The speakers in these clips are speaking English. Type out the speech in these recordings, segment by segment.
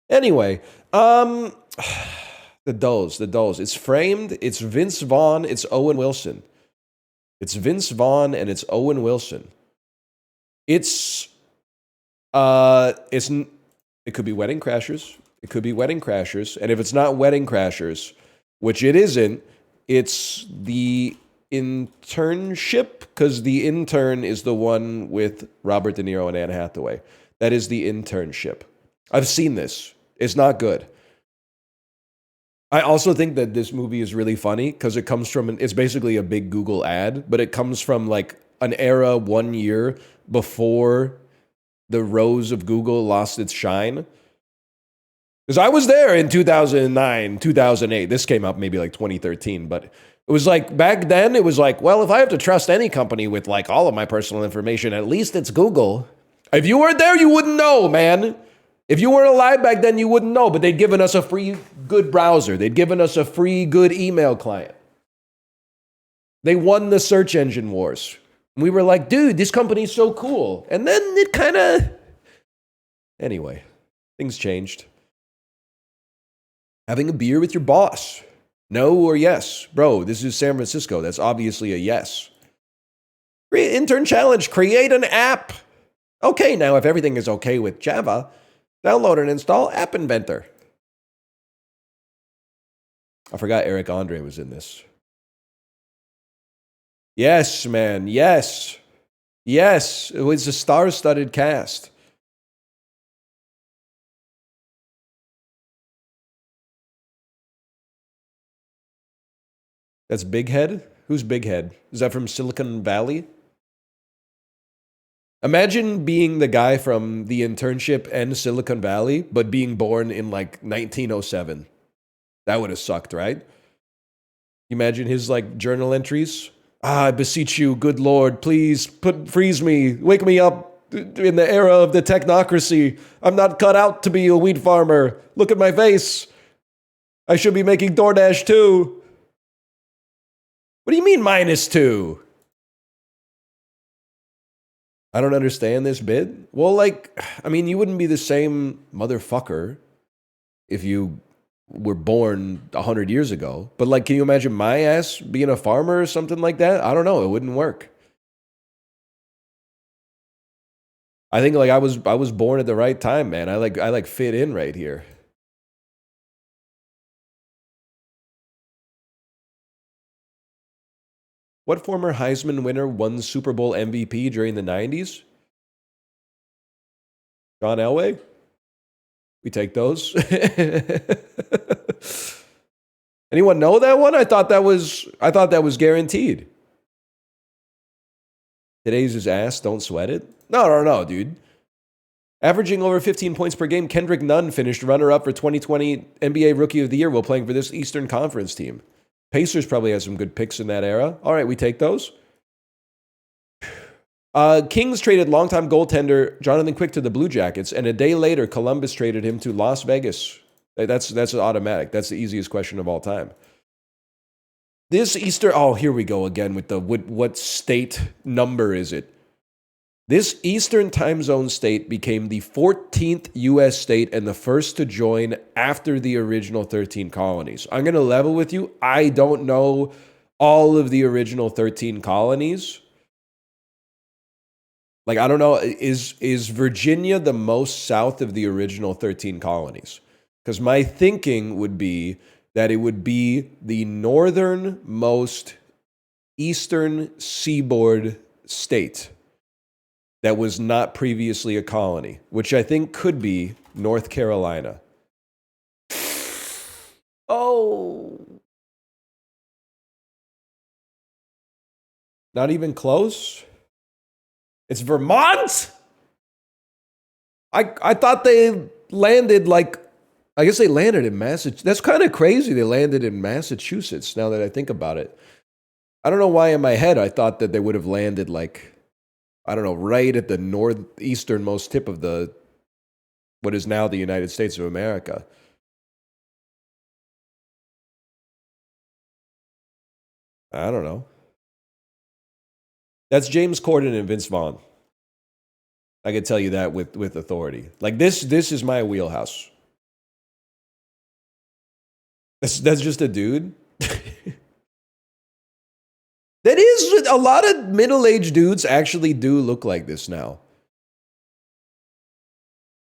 Anyway, the Doles. It's framed. It's Vince Vaughn. It's Owen Wilson. It's Vince Vaughn and it's Owen Wilson. It's it could be Wedding Crashers. It could be Wedding Crashers. And if it's not Wedding Crashers, which it isn't, it's the internship, because the intern is the one with Robert De Niro and Anne Hathaway. That is the internship. I've seen this. It's not good. I also think that this movie is really funny because it comes from, it's basically a big Google ad, but it comes from like an era 1 year before the rose of Google lost its shine. Because I was there in 2009, 2008. This came out maybe like 2013, but it was like back then it was like, well, if I have to trust any company with like all of my personal information, at least it's Google. If you weren't there, you wouldn't know, man. If you weren't alive back then, you wouldn't know, but they'd given us a free good browser. They'd given us a free good email client. They won the search engine wars. And we were like, dude, this company's so cool. And then it kind of... Anyway, things changed. Having a beer with your boss. No or yes? Bro, this is San Francisco. That's obviously a yes. Intern challenge, create an app. Okay, now if everything is okay with Java, download and install App Inventor. I forgot Eric Andre was in this. Yes, man. Yes. Yes. It was a star-studded cast. That's Big Head? Who's Big Head? Is that from Silicon Valley? Imagine being the guy from The Internship and Silicon Valley, but being born in like 1907. That would have sucked, right? Imagine his like journal entries. I beseech you, good Lord, please freeze me, wake me up in the era of the technocracy. I'm not cut out to be a wheat farmer. Look at my face. I should be making DoorDash too. What do you mean -2? I don't understand this bit. Well, like, I mean, you wouldn't be the same motherfucker if you were born 100 years ago. But like, can you imagine my ass being a farmer or something like that? I don't know. It wouldn't work. I think like I was born at the right time, man. I like fit in right here. What former Heisman winner won Super Bowl MVP during the 90s? John Elway? We take those. Anyone know that one? I thought that was guaranteed. Today's his ass, don't sweat it. No, dude. Averaging over 15 points per game, Kendrick Nunn finished runner-up for 2020 NBA Rookie of the Year while playing for this Eastern Conference team. Pacers probably has some good picks in that era. All right, we take those. Kings traded longtime goaltender Jonathan Quick to the Blue Jackets, and a day later, Columbus traded him to Las Vegas. That's automatic. That's the easiest question of all time. This Easter... Oh, here we go again with the... What state number is it? This Eastern time zone state became the 14th U.S. state and the first to join after the original 13 colonies. I'm going to level with you. I don't know all of the original 13 colonies. Like, I don't know, is Virginia the most south of the original 13 colonies? Because my thinking would be that it would be the northernmost eastern seaboard state that was not previously a colony, which I think could be North Carolina. Oh. Not even close? It's Vermont? I thought they landed like... I guess they landed in Massachusetts. That's kind of crazy. They landed in Massachusetts, now that I think about it. I don't know why in my head I thought that they would have landed like... I don't know, right at the northeasternmost tip of the, what is now the United States of America. I don't know. That's James Corden and Vince Vaughn. I can tell you that with authority. Like this is my wheelhouse. That's just a dude. That is, a lot of middle-aged dudes actually do look like this now.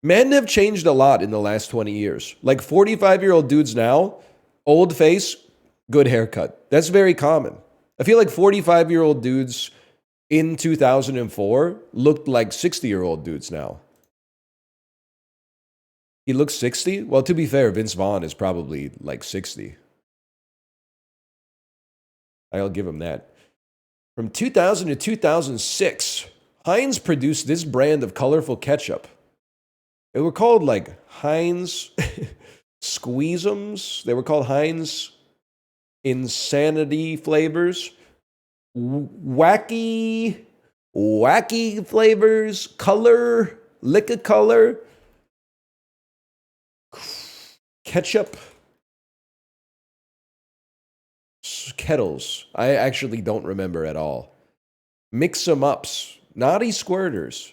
Men have changed a lot in the last 20 years. Like 45-year-old dudes now, old face, good haircut. That's very common. I feel like 45-year-old dudes in 2004 looked like 60-year-old dudes now. He looks 60? Well, to be fair, Vince Vaughn is probably like 60. I'll give him that. From 2000 to 2006, Heinz produced this brand of colorful ketchup. They were called like Heinz Squeezums. They were called Heinz Insanity Flavors. Wacky flavors. Color. Liquor color. Ketchup. Kettles. I actually don't remember at all. Mix 'em ups. Naughty squirters.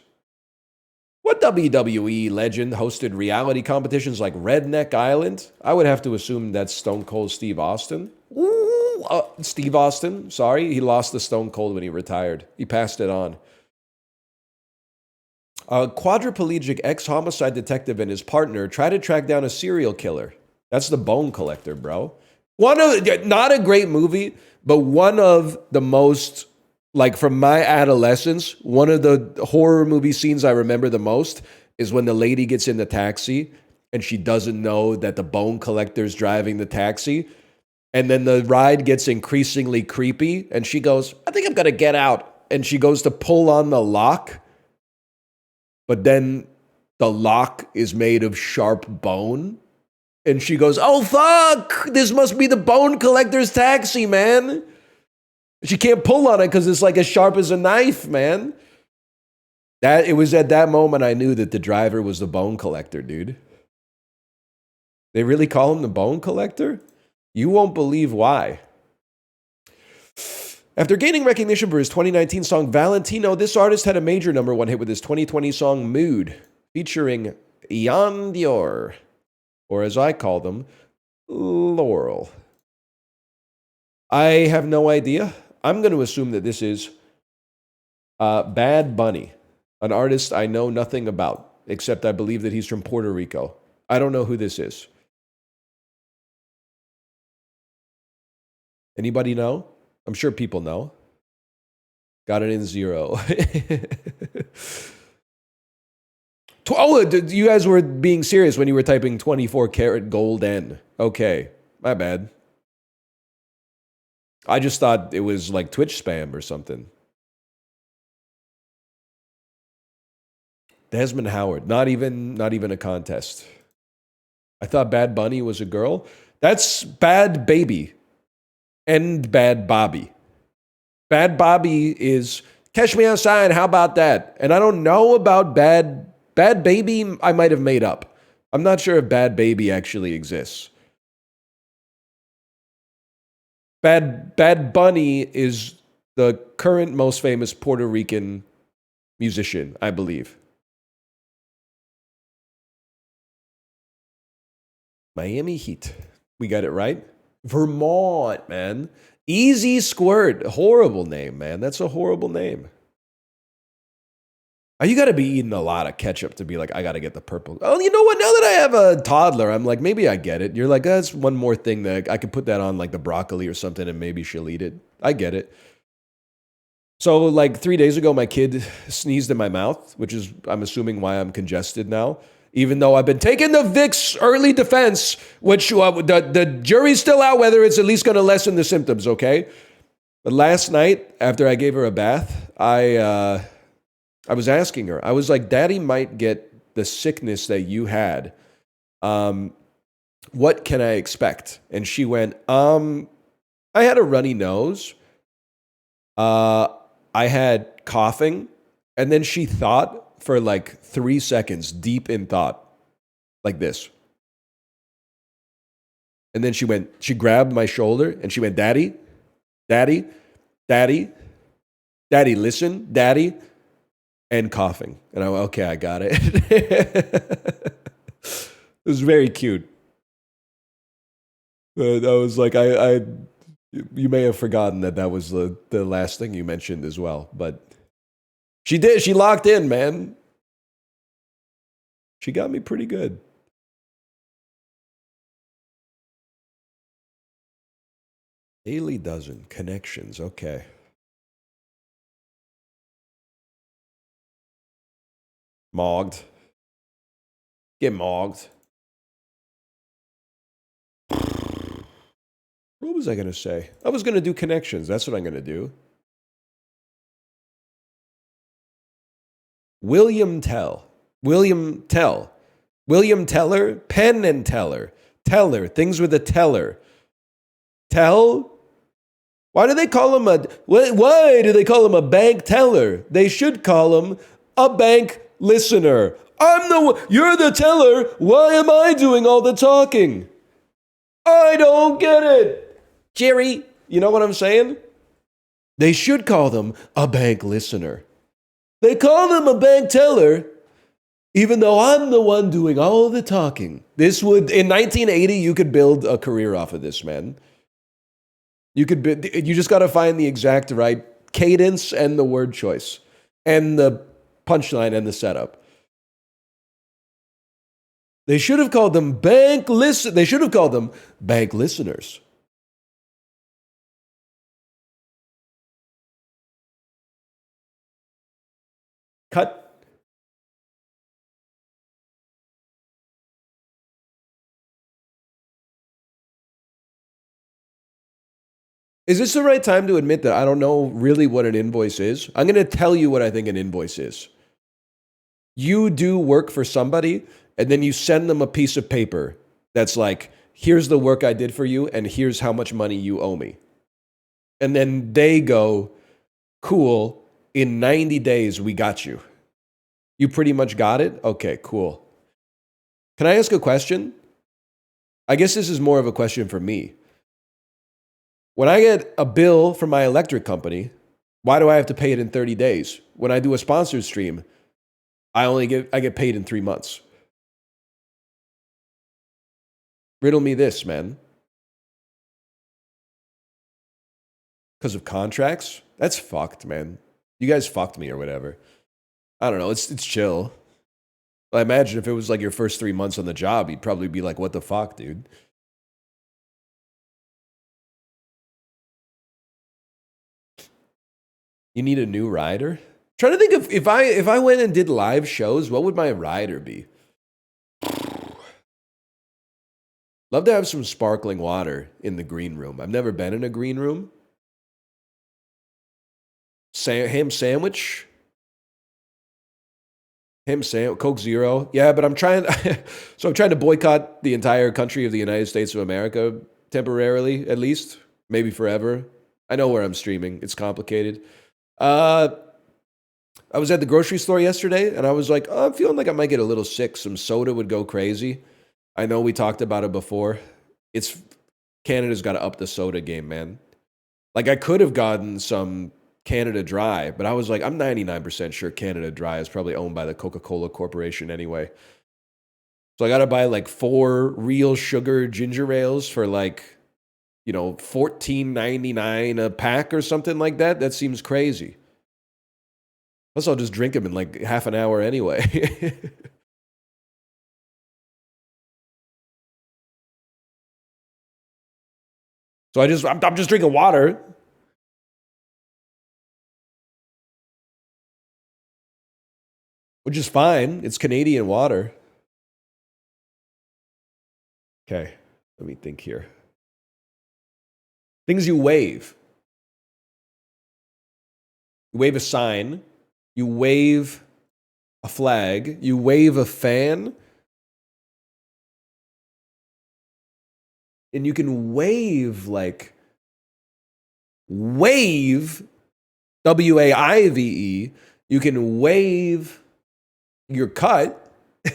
What WWE legend hosted reality competitions like Redneck Island? I would have to assume that's Stone Cold Steve Austin. Ooh, Steve Austin, sorry. He lost the Stone Cold when he retired. He passed it on. A quadriplegic ex-homicide detective and his partner try to track down a serial killer. That's The Bone Collector, bro. Not a great movie, but one of the most, like from my adolescence, one of the horror movie scenes I remember the most is when the lady gets in the taxi and she doesn't know that the bone collector's driving the taxi. And then the ride gets increasingly creepy and she goes, I think I'm going to get out. And she goes to pull on the lock. But then the lock is made of sharp bone. And she goes, oh, fuck, this must be the bone collector's taxi, man. She can't pull on it because it's like as sharp as a knife, man. It was at that moment I knew that the driver was the bone collector, dude. They really call him the bone collector? You won't believe why. After gaining recognition for his 2019 song Valentino, this artist had a major #1 hit with his 2020 song Mood, featuring Ian Dior, or as I call them, Laurel. I have no idea. I'm going to assume that this is Bad Bunny, an artist I know nothing about, except I believe that he's from Puerto Rico. I don't know who this is. Anybody know? I'm sure people know. Got it in 0. Oh, you guys were being serious when you were typing 24 karat gold N. Okay, my bad. I just thought it was like Twitch spam or something. Desmond Howard, not even a contest. I thought Bad Bunny was a girl. That's Bad Baby and Bad Bobby. Bad Bobby is Catch Me Outside, how about that? And I don't know about Bad Baby, I might have made up. I'm not sure if Bad Baby actually exists. Bad Bunny is the current most famous Puerto Rican musician, I believe. Miami Heat. We got it right. Vermont, man. Easy Squirt. Horrible name, man. That's a horrible name. You got to be eating a lot of ketchup to be like, I got to get the purple. Oh, you know what? Now that I have a toddler, I'm like, maybe I get it. You're like, that's one more thing that I could put that on like the broccoli or something and maybe she'll eat it. I get it. So like 3 days ago, my kid sneezed in my mouth, which is, I'm assuming, why I'm congested now. Even though I've been taking the Vicks early defense, which the jury's still out whether it's at least going to lessen the symptoms, okay? But last night, after I gave her a bath, I was asking her, I was like, Daddy might get the sickness that you had. What can I expect? And she went, I had a runny nose. I had coughing. And then she thought for like 3 seconds, deep in thought, like this. And then she grabbed my shoulder and she went, Daddy, Daddy, Daddy, Daddy, listen, Daddy, and coughing. And I went, okay, I got it. It was very cute. I was like, you may have forgotten that that was the last thing you mentioned as well, but she did. She locked in, man. She got me pretty good. Daily dozen connections. Okay. Mogged. Get mogged. What was I going to say? I was going to do connections. That's what I'm going to do. William Tell. William Tell. William Teller. Penn and Teller. Teller. Things with a teller. Tell? Why do they call him why do they call him a bank teller? They should call him a bank listener. You're the teller. Why am I doing all the talking? I don't get it. Jerry, you know what I'm saying? They should call them a bank listener. They call them a bank teller, even though I'm the one doing all the talking. In 1980, you could build a career off of this, man. You just got to find the exact right cadence and the word choice and the punchline and the setup. They should have called them They should have called them bank listeners. Cut. Is this the right time to admit that I don't know really what an invoice is? I'm going to tell you what I think an invoice is. You do work for somebody, and then you send them a piece of paper that's like, here's the work I did for you, and here's how much money you owe me. And then they go, cool, in 90 days, we got you. You pretty much got it? Okay, cool. Can I ask a question? I guess this is more of a question for me. When I get a bill from my electric company, why do I have to pay it in 30 days? When I do a sponsored stream, I get paid in 3 months. Riddle me this, man. Because of contracts? That's fucked, man. You guys fucked me or whatever. I don't know. It's chill. I imagine if it was like your first 3 months on the job, you'd probably be like, what the fuck, dude? You need a new rider? Trying to think of if I went and did live shows, what would my rider be? Love to have some sparkling water in the green room. I've never been in a green room. Ham sandwich? Coke Zero. Yeah, but I'm trying to boycott the entire country of the United States of America temporarily, at least, maybe forever. I know where I'm streaming. It's complicated. I was at the grocery store yesterday, and I was like, oh, I'm feeling like I might get a little sick. Some soda would go crazy. I know we talked about it before. Canada's got to up the soda game, man. Like, I could have gotten some Canada Dry, but I was like, I'm 99% sure Canada Dry is probably owned by the Coca-Cola Corporation anyway. So I got to buy like 4 real sugar ginger ales for like, $14.99 a pack or something like that. That seems crazy. Plus, I'll just drink them in like half an hour anyway. So I'm just drinking water. Which is fine. It's Canadian water. Okay, let me think here. Things you wave. You wave a sign. You wave a flag. You wave a fan. And you can wave like wave, WAIVE. You can wave your cut.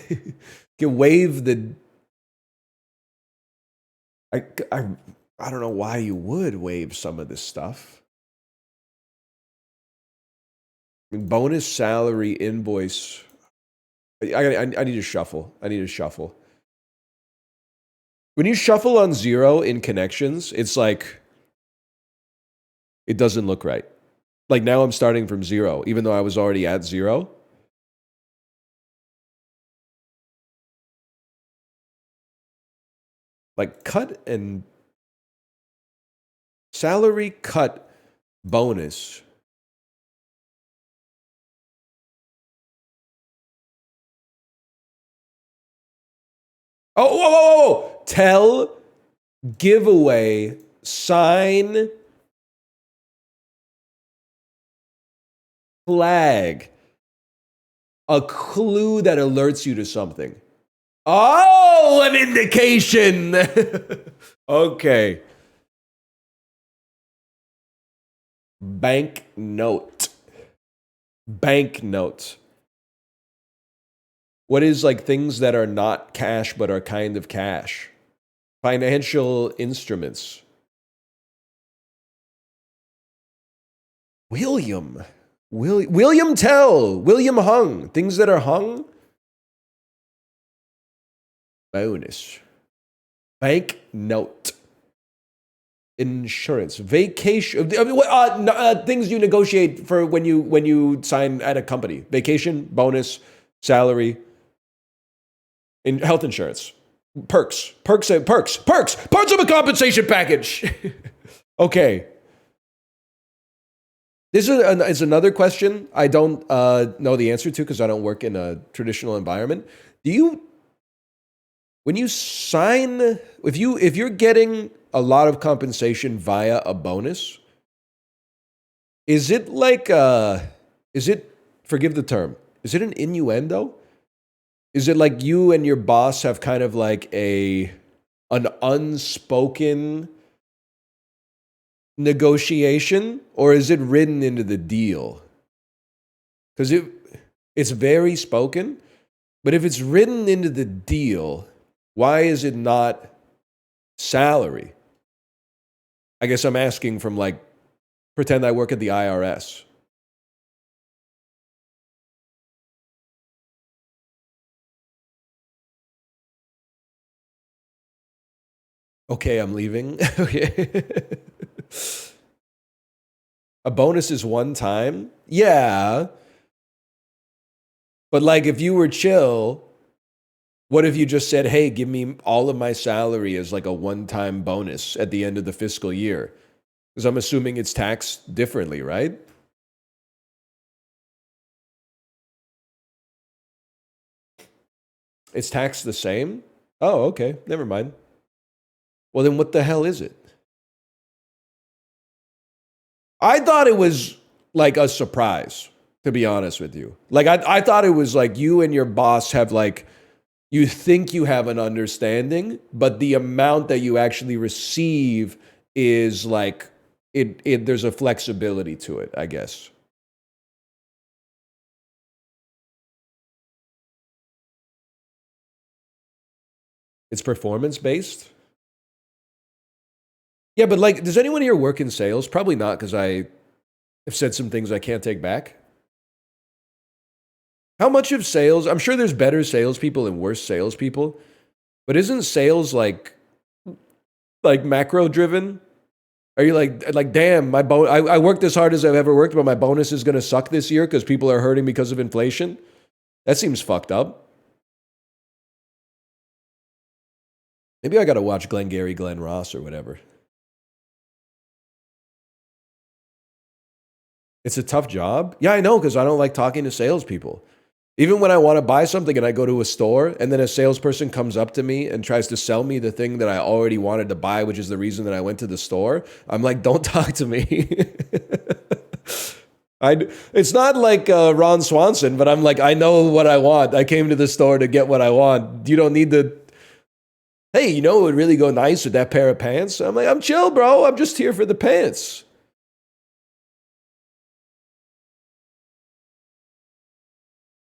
You can wave I don't know why you would waive some of this stuff. I mean, bonus salary invoice. I need to shuffle. When you shuffle on 0 in connections, it's like, it doesn't look right. Like now I'm starting from 0, even though I was already at 0. Like cut and salary cut bonus. Oh, whoa, whoa, whoa. Tell, giveaway, sign, flag. A clue that alerts you to something. Oh, an indication. Okay. Banknote. Banknote. What is like things that are not cash but are kind of cash? Financial instruments. William Tell. William hung. Things that are hung. Bonus. Banknote. Insurance. Vacation. Things you negotiate for when you sign at a company. Vacation, bonus, salary, in health insurance. Perks. Parts of a compensation package. Okay. This is another question I don't know the answer to because I don't work in a traditional environment. When you sign, if you're getting a lot of compensation via a bonus, is it like forgive the term, is it an innuendo? Is it like you and your boss have kind of like an unspoken negotiation, or is it written into the deal? Because it's very spoken, but if it's written into the deal, why is it not salary? I guess I'm asking from like, pretend I work at the IRS. Okay, I'm leaving. Okay. A bonus is one time? Yeah. But like if you were chill, what if you just said, hey, give me all of my salary as like a one-time bonus at the end of the fiscal year? Because I'm assuming it's taxed differently, right? It's taxed the same? Oh, okay. Never mind. Well, then what the hell is it? I thought it was like a surprise, to be honest with you. Like, I thought it was like you and your boss have like, you think you have an understanding, but the amount that you actually receive is like, there's a flexibility to it, I guess. It's performance based. Yeah, but like, does anyone here work in sales? Probably not, because I have said some things I can't take back. How much of sales? I'm sure there's better salespeople and worse salespeople, but isn't sales like macro driven? Are you like damn, I worked as hard as I've ever worked, but my bonus is gonna suck this year because people are hurting because of inflation? That seems fucked up. Maybe I gotta watch Glengarry Glen Ross or whatever. It's a tough job. Yeah, I know, because I don't like talking to salespeople. Even when I want to buy something and I go to a store and then a salesperson comes up to me and tries to sell me the thing that I already wanted to buy, which is the reason that I went to the store, I'm like, don't talk to me. It's not like Ron Swanson, but I'm like, I know what I want. I came to the store to get what I want. You don't need to, hey, you know, it would really go nice with that pair of pants. I'm like, I'm chill, bro. I'm just here for the pants.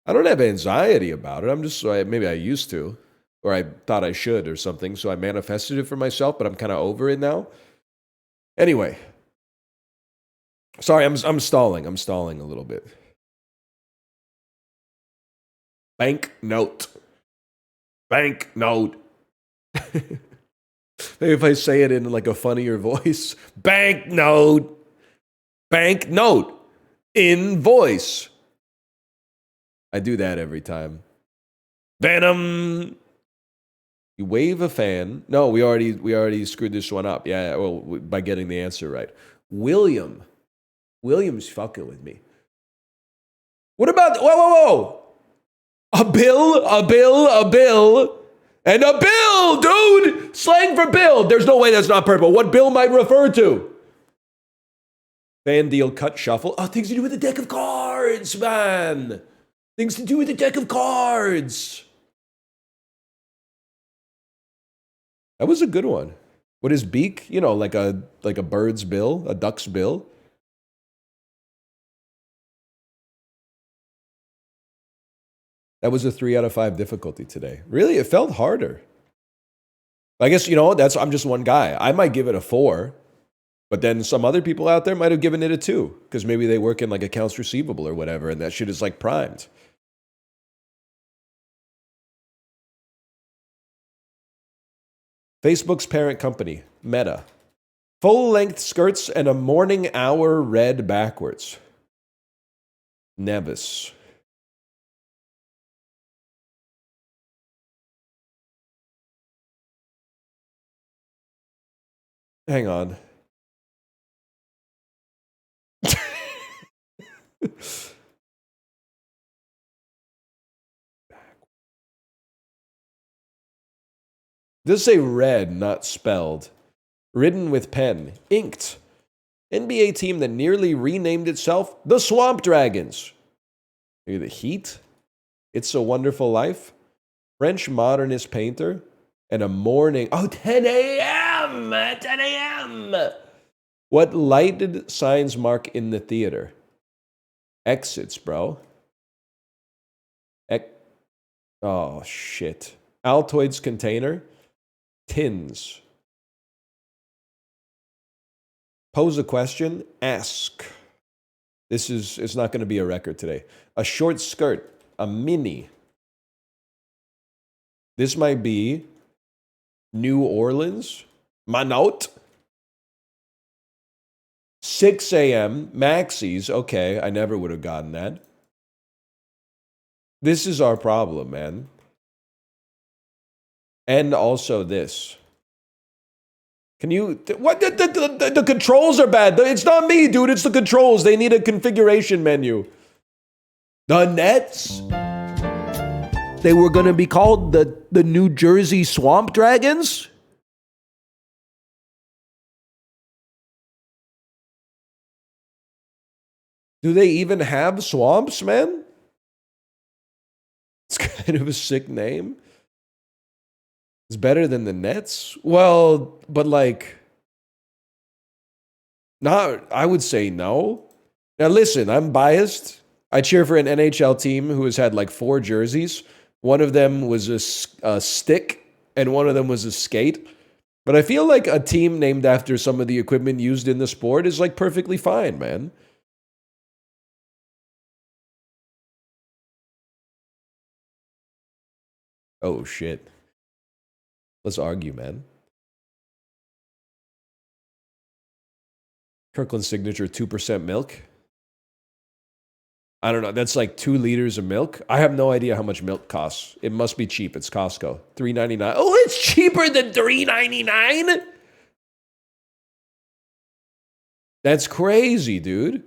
I don't have anxiety about it. I'm just, maybe I used to, or I thought I should or something. So I manifested it for myself, but I'm kind of over it now. Anyway, sorry, I'm stalling. I'm stalling a little bit. Bank note. Maybe if I say it in like a funnier voice. Banknote. Banknote. Invoice. I do that every time. Venom. You wave a fan. No, we already screwed this one up. Yeah, well, by getting the answer right. William. William's fucking with me. What about, whoa. A bill, and a bill, dude! Slang for bill. There's no way that's not purple. What bill might refer to? Fan deal, cut, shuffle. Oh, things to do with the deck of cards, man. Things to do with the deck of cards. That was a good one. What is beak? You know, like a bird's bill, a duck's bill. That was a 3 out of 5 difficulty today. Really, it felt harder. I guess, you know, I'm just one guy. I might give it a 4, but then some other people out there might have given it a 2 because maybe they work in like accounts receivable or whatever, and that shit is like primed. Facebook's parent company, Meta. Full-length skirts and a morning hour read backwards. Nevis. Hang on. Does say read, not spelled. Written with pen. Inked. NBA team that nearly renamed itself the Swamp Dragons. Maybe the Heat. It's a Wonderful Life. French modernist painter. And a morning. Oh, 10 a.m. 10 a.m. What lighted signs mark in the theater? Exits, bro. Oh, shit. Altoids container. Tins. Pose a question. Ask. It's not going to be a record today. A short skirt. A mini. This might be New Orleans. Manet. 6 a.m. Maxis. Okay, I never would have gotten that. This is our problem, man. And also this. Can you... What? The controls are bad. It's not me, dude. It's the controls. They need a configuration menu. The Nets? They were going to be called the New Jersey Swamp Dragons? Do they even have swamps, man? It's kind of a sick name. It's better than the Nets? Well, but like... I would say no. Now listen, I'm biased. I cheer for an NHL team who has had like 4 jerseys. One of them was a stick, and one of them was a skate. But I feel like a team named after some of the equipment used in the sport is like perfectly fine, man. Oh, shit. Let's argue, man. Kirkland Signature 2% milk. I don't know. That's like 2 liters of milk. I have no idea how much milk costs. It must be cheap. It's Costco. $3.99. Oh, it's cheaper than $3.99? That's crazy, dude.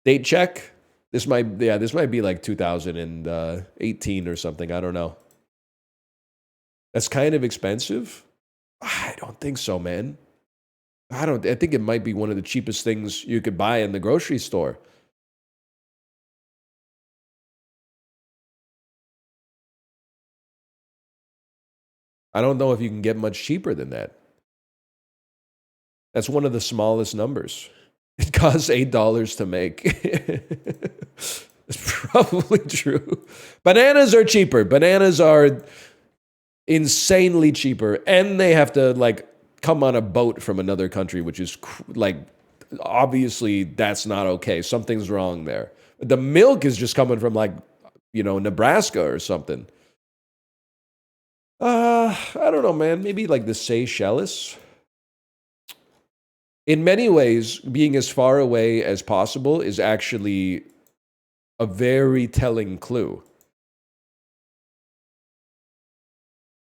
Date check. This might be like 2018 or something. I don't know. That's kind of expensive. I don't think so, man. I think it might be one of the cheapest things you could buy in the grocery store. I don't know if you can get much cheaper than that. That's one of the smallest numbers. It costs $8 to make. It's probably true. Bananas are cheaper. Bananas are insanely cheaper, and they have to like come on a boat from another country, which is like, obviously that's not okay. Something's wrong there. The milk is just coming from like, Nebraska or something. I don't know, man. Maybe like the Seychelles. In many ways, being as far away as possible is actually a very telling clue.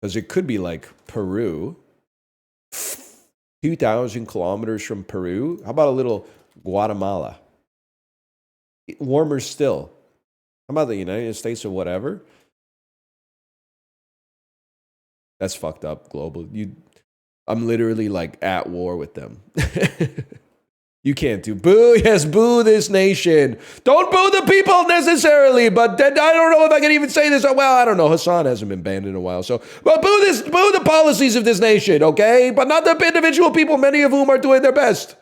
Because it could be like Peru, 2,000 kilometers from Peru. How about a little Guatemala? Warmer still. How about the United States or whatever? That's fucked up, Global. I'm literally like at war with them. You can't do boo. Yes, boo this nation. Don't boo the people necessarily, but I don't know if I can even say this. Well, I don't know. Hassan hasn't been banned in a while, so but boo the policies of this nation, okay? But not the individual people, many of whom are doing their best.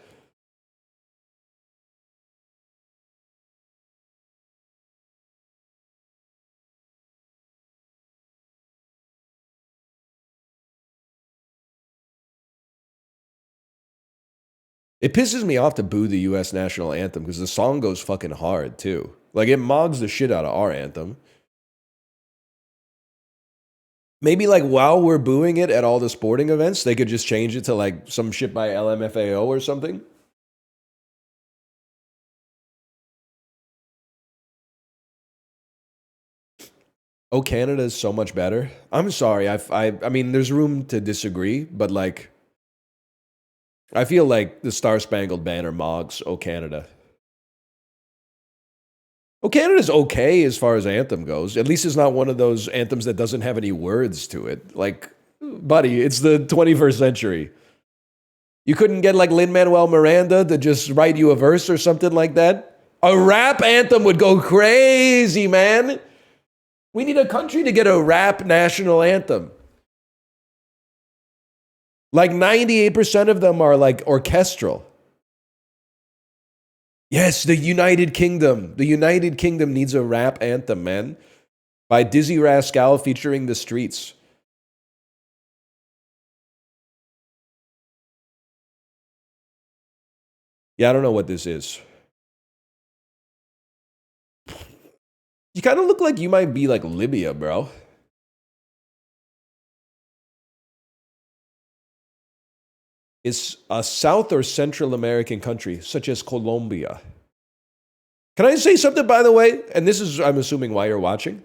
It pisses me off to boo the U.S. national anthem because the song goes fucking hard too. Like it mogs the shit out of our anthem. Maybe like while we're booing it at all the sporting events, they could just change it to like some shit by LMFAO or something. Oh, Canada is so much better. I'm sorry. I mean, there's room to disagree, but like, I feel like the Star Spangled Banner mogs Oh Canada. Oh, Canada's okay as far as anthem goes. At least it's not one of those anthems that doesn't have any words to it. Like, buddy, it's the 21st century. You couldn't get like Lin-Manuel Miranda to just write you a verse or something like that? A rap anthem would go crazy, man. We need a country to get a rap national anthem. Like 98% of them are like orchestral. Yes, the United Kingdom. The United Kingdom needs a rap anthem, man. By Dizzy Rascal featuring The Streets. Yeah, I don't know what this is. You kind of look like you might be like Libya, bro. It's a South or Central American country, such as Colombia. Can I say something, by the way? And this is, I'm assuming, why you're watching.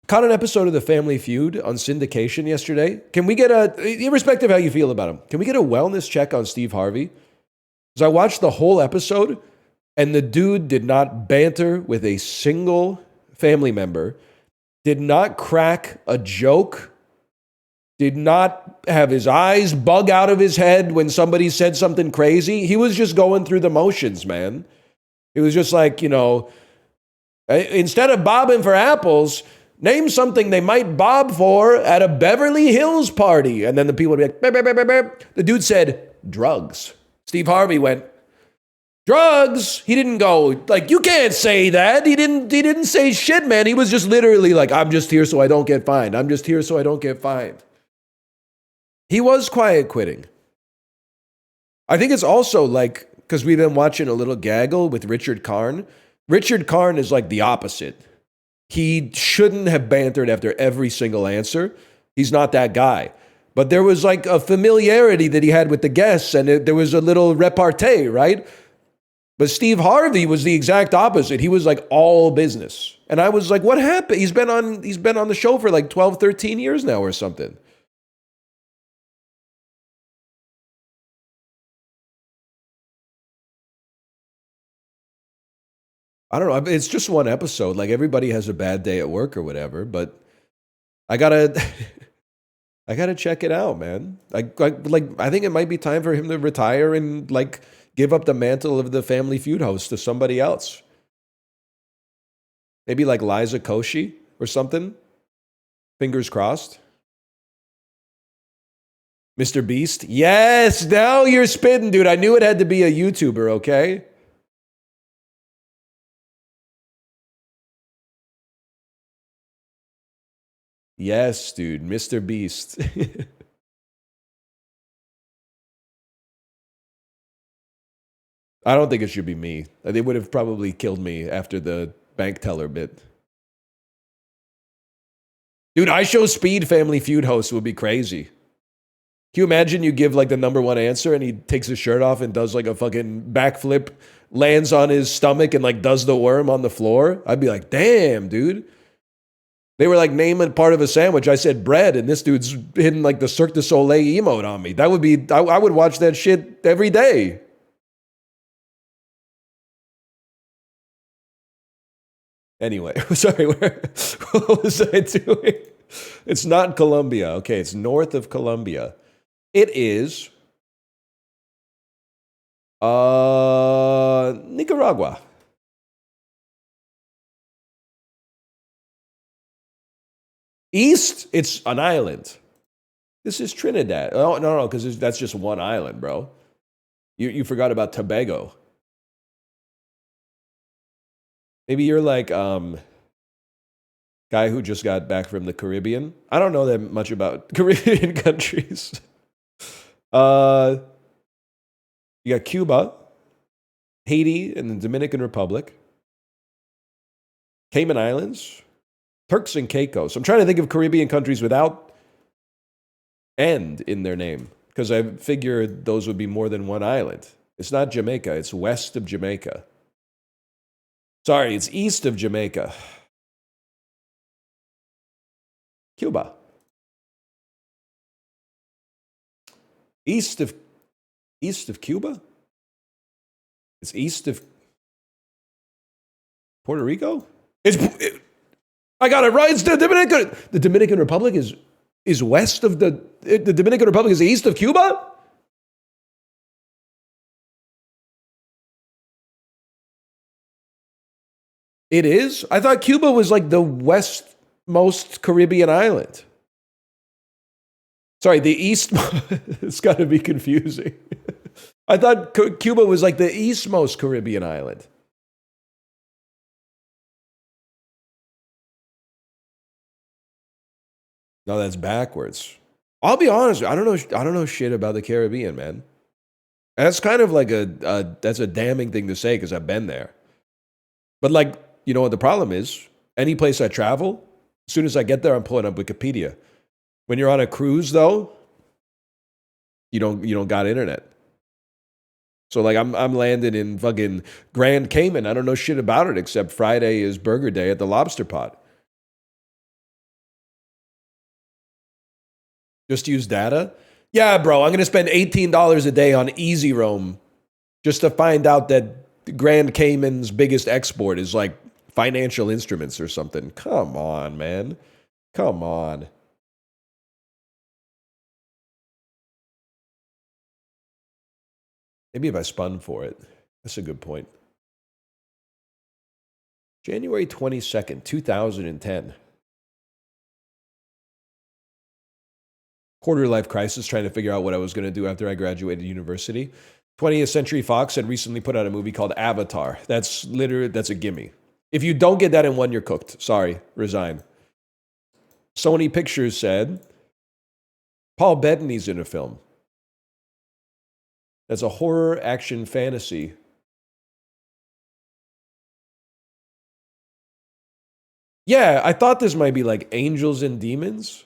Caught an episode of The Family Feud on syndication yesterday. Can we get irrespective of how you feel about him, can we get a wellness check on Steve Harvey? Because I watched the whole episode, and the dude did not banter with a single family member, did not crack a joke, did not have his eyes bug out of his head when somebody said something crazy. He was just going through the motions, man. It was just like, you know, instead of bobbing for apples, name something they might bob for at a Beverly Hills party. And then the people would be like, beep, beep, beep, beep, beep. The dude said, drugs. Steve Harvey went, drugs. He didn't go, like, you can't say that. He didn't say shit, man. He was just literally like, I'm just here so I don't get fined. I'm just here so I don't get fined. He was quiet quitting. I think it's also like, because we've been watching a little gaggle with Richard Karn. Richard Karn is like the opposite. He shouldn't have bantered after every single answer. He's not that guy. But there was like a familiarity that he had with the guests, and there was a little repartee, right? But Steve Harvey was the exact opposite. He was like all business. And I was like, what happened? He's been on the show for like 12, 13 years now or something. I don't know. It's just one episode. Like everybody has a bad day at work or whatever, but I gotta, I gotta check it out, man. I think it might be time for him to retire and like give up the mantle of the Family Feud host to somebody else. Maybe like Liza Koshy or something. Fingers crossed. Mr. Beast. Yes, now you're spitting, dude. I knew it had to be a YouTuber, okay? Yes, dude. Mr. Beast. I don't think it should be me. They would have probably killed me after the bank teller bit. Dude, I Show Speed Family Feud host would be crazy. Can you imagine you give like the number one answer and he takes his shirt off and does like a fucking backflip, lands on his stomach and like does the worm on the floor? I'd be like, damn, dude. They were like, name a part of a sandwich. I said bread, and this dude's hitting like the Cirque du Soleil emote on me. That would be, I would watch that shit every day. Anyway, sorry, what was I doing? It's not Colombia. Okay, it's north of Colombia. It is Nicaragua. East, it's an island. This is Trinidad. Oh, no, because that's just one island, bro. You forgot about Tobago. Maybe you're like guy who just got back from the Caribbean. I don't know that much about Caribbean countries. You got Cuba, Haiti, and the Dominican Republic, Cayman Islands, Turks and Caicos. I'm trying to think of Caribbean countries without "and" in their name, because I figured those would be more than one island. It's not Jamaica. It's west of Jamaica. Sorry, it's east of Jamaica. Cuba. East of Cuba? It's east of Puerto Rico? I got it right. It's the Dominican. The Dominican Republic is west of the Dominican Republic is east of Cuba? It is? I thought Cuba was like the westmost Caribbean island. Sorry, the east. It's got to be confusing. I thought Cuba was like the eastmost Caribbean island. No, that's backwards. I'll be honest. I don't know shit about the Caribbean, man. That's kind of like that's a damning thing to say because I've been there. But like, you know what the problem is? Any place I travel, as soon as I get there, I'm pulling up Wikipedia. When you're on a cruise, though, you don't got internet. So like I'm landed in fucking Grand Cayman. I don't know shit about it except Friday is Burger Day at the Lobster Pot. Just use data? Yeah, bro, I'm going to spend $18 a day on Easy Roam just to find out that Grand Cayman's biggest export is like financial instruments or something. Come on, man. Come on. Maybe if I spun for it. That's a good point. January 22nd, 2010. Quarter life crisis, trying to figure out what I was going to do after I graduated university. 20th Century Fox had recently put out a movie called Avatar. That's a gimme. If you don't get that in one, you're cooked. Sorry, resign. Sony Pictures said Paul Bettany's in a film. That's a horror action fantasy. Yeah, I thought this might be like Angels and Demons.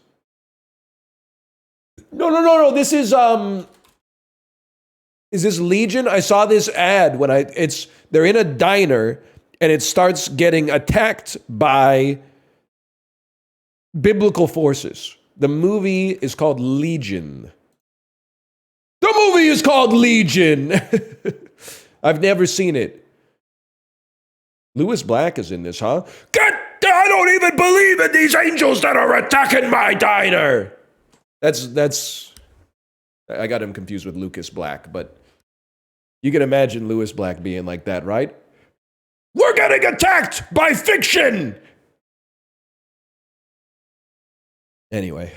No. This is this Legion? I saw this ad when they're in a diner and it starts getting attacked by biblical forces. The movie is called Legion. The movie is called Legion. I've never seen it. Lewis Black is in this, huh? I don't even believe in these angels that are attacking my diner. That's I got him confused with Lucas Black, but you can imagine Lewis Black being like that, right? We're getting attacked by fiction. Anyway,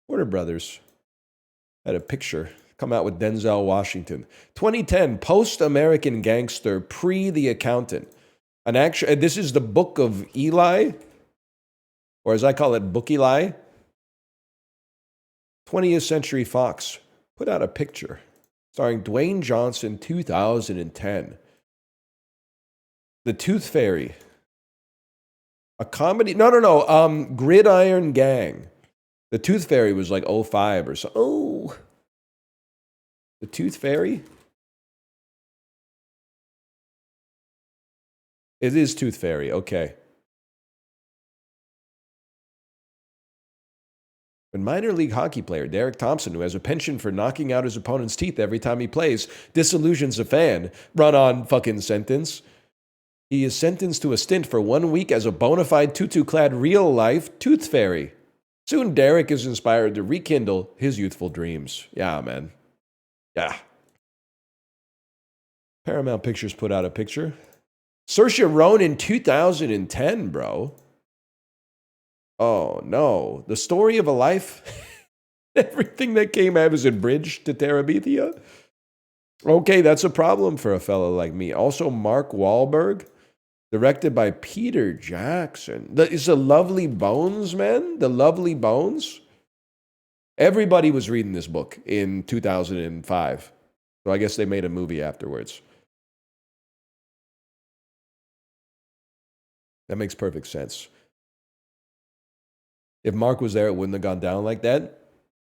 Warner Brothers had a picture come out with Denzel Washington. 2010, post-American gangster, pre-The Accountant. This is the Book of Eli, or as I call it, Book Eli. 20th Century Fox put out a picture starring Dwayne Johnson, 2010. The Tooth Fairy. A comedy? No. Gridiron Gang. The Tooth Fairy was like '05 or so. Oh, the Tooth Fairy. It is Tooth Fairy. Okay. A minor league hockey player, Derek Thompson, who has a penchant for knocking out his opponent's teeth every time he plays, disillusions a fan. Run on fucking sentence. He is sentenced to a stint for 1 week as a bona fide tutu-clad real-life Tooth Fairy. Soon, Derek is inspired to rekindle his youthful dreams. Yeah, man. Yeah. Paramount Pictures put out a picture. Saoirse Ronan 2010, bro. Oh, no. The story of a life? Everything that came out is a bridge to Terabithia? Okay, that's a problem for a fellow like me. Also, Mark Wahlberg, directed by Peter Jackson. It's The Lovely Bones, man. The Lovely Bones. Everybody was reading this book in 2005. So I guess they made a movie afterwards. That makes perfect sense. If Mark was there, it wouldn't have gone down like that.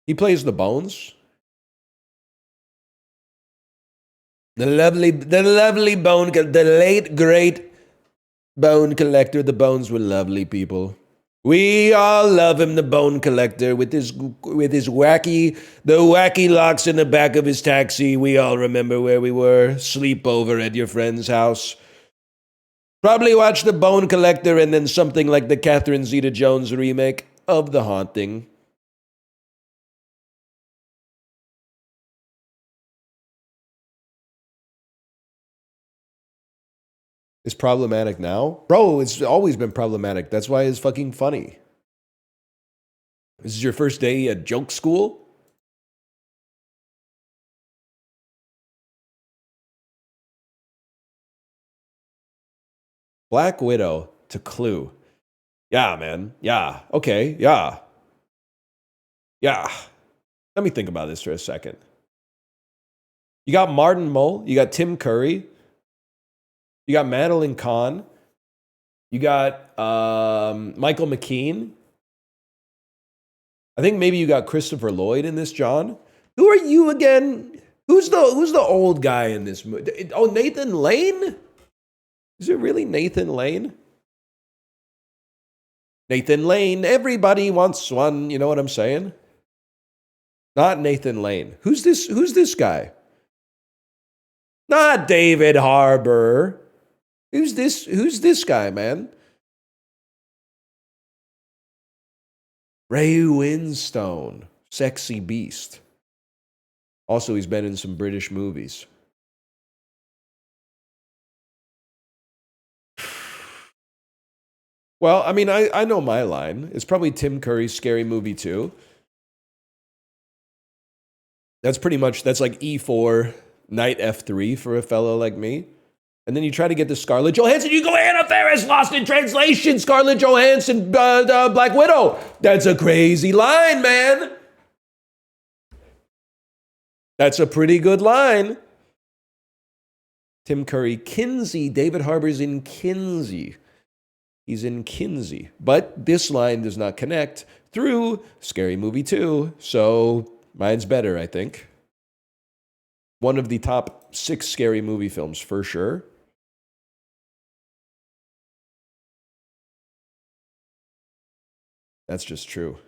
He plays the Bones. The lovely bone, the late great bone collector. The Bones were lovely people. We all love him, the Bone Collector, with his wacky locks in the back of his taxi. We all remember where we were. Sleepover at your friend's house. Probably watch The Bone Collector and then something like the Catherine Zeta-Jones remake of The Haunting. It's problematic now? Bro, it's always been problematic. That's why it's fucking funny. This is your first day at joke school? Black Widow to Clue. Yeah, man. Yeah. Okay. Yeah. Yeah. Let me think about this for a second. You got Martin Mull. You got Tim Curry. You got Madeline Kahn. You got Michael McKean. I think maybe you got Christopher Lloyd in this, John. Who are you again? Who's the old guy in this movie? Oh, Nathan Lane? Is it really Nathan Lane? Nathan Lane, everybody wants one. You know what I'm saying? Not Nathan Lane. Who's this guy? Not David Harbour. Who's this guy, man? Ray Winstone, sexy beast. Also, he's been in some British movies. Well, I mean, I know my line. It's probably Tim Curry's Scary Movie 2. That's like E4, Knight F3 for a fellow like me. And then you try to get to Scarlett Johansson. You go, Anna Faris, Lost in Translation, Scarlett Johansson, Black Widow. That's a crazy line, man. That's a pretty good line. Tim Curry, Kinsey. David Harbour's in Kinsey. He's in Kinsey. But this line does not connect through Scary Movie 2. So mine's better, I think. One of the top 6 Scary Movie films for sure. That's just true.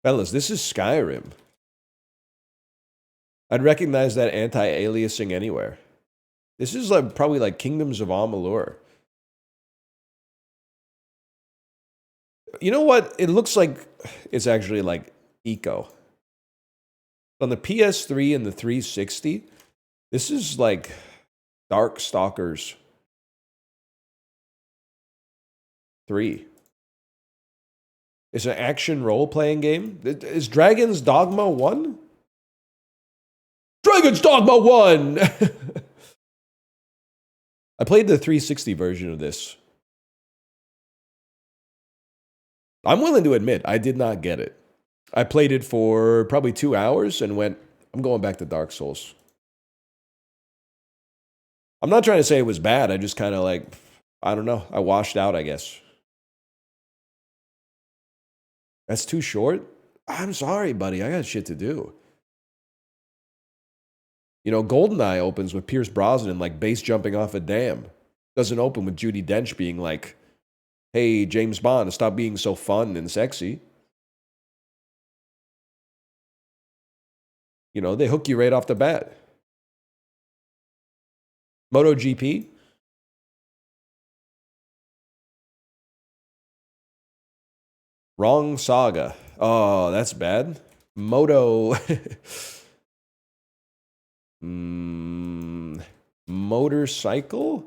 Fellas, this is Skyrim. I'd recognize that anti-aliasing anywhere. This is probably like Kingdoms of Amalur. You know what? It looks like it's actually like Eco. On the PS3 and the 360, this is like Dark Stalkers 3. It's an action role-playing game. Is Dragon's Dogma 1? Dragon's Dogma 1! I played the 360 version of this. I'm willing to admit, I did not get it. I played it for probably 2 hours and went, I'm going back to Dark Souls. I'm not trying to say it was bad. I just kind of I don't know. I washed out, I guess. That's too short? I'm sorry, buddy. I got shit to do. You know, GoldenEye opens with Pierce Brosnan like base jumping off a dam. Doesn't open with Judi Dench being like, hey, James Bond, stop being so fun and sexy. You know, they hook you right off the bat. MotoGP? Wrong saga. Oh, that's bad. Moto. Motorcycle?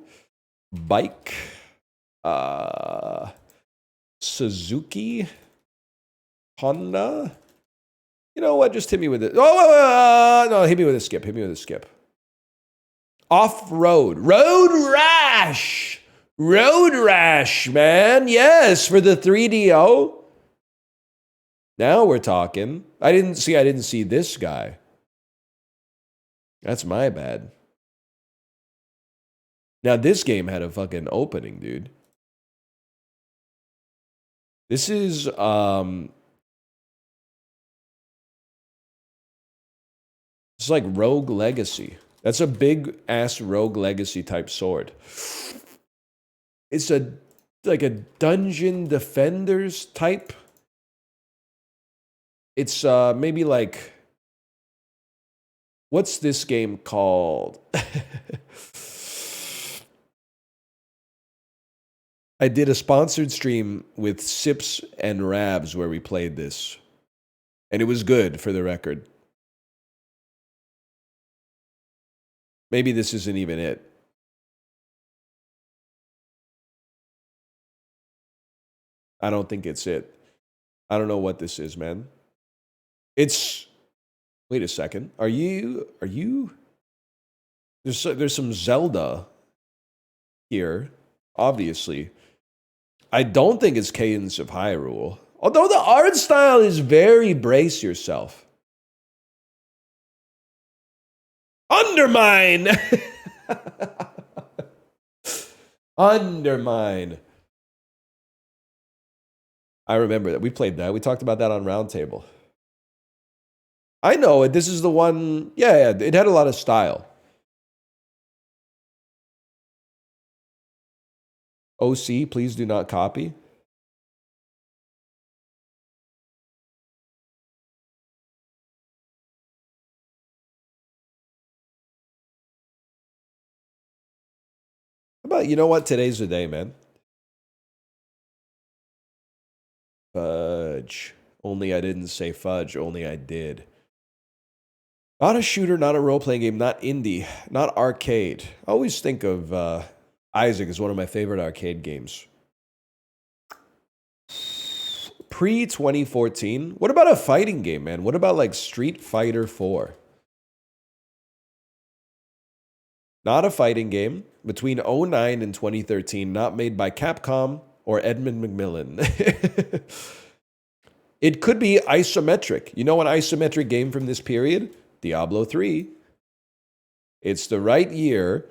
Bike? Suzuki? Honda? You know what? Just hit me with it. Oh, no, hit me with a skip. Hit me with a skip. Off-road. Road Rash! Road Rash, man. Yes, for the 3DO. Now we're talking. I didn't see this guy. That's my bad. Now this game had a fucking opening, dude. This is it's like Rogue Legacy. That's a big ass Rogue Legacy type sword. It's like a Dungeon Defenders type. It's maybe like, what's this game called? I did a sponsored stream with Sips and Rabs where we played this. And it was good, for the record. Maybe this isn't even it. I don't think it's it. I don't know what this is, man. It's... Wait a second. Are you... There's some Zelda here, obviously. I don't think it's Cadence of Hyrule. Although the art style is very brace yourself. Undermine! Undermine. I remember that. We played that. We talked about that on Roundtable. I know it. This is the one. Yeah, it had a lot of style. OC, please do not copy. How about, you know what? Today's the day, man. Fudge. Only I didn't say fudge. Only I did. Not a shooter, not a role-playing game, not indie, not arcade. I always think of Isaac as one of my favorite arcade games. Pre-2014? What about a fighting game, man? What about like Street Fighter 4? Not a fighting game. Between 2009 and 2013, not made by Capcom or Edmund McMillan. It could be Isometric. You know an isometric game from this period? Diablo 3. It's the right year.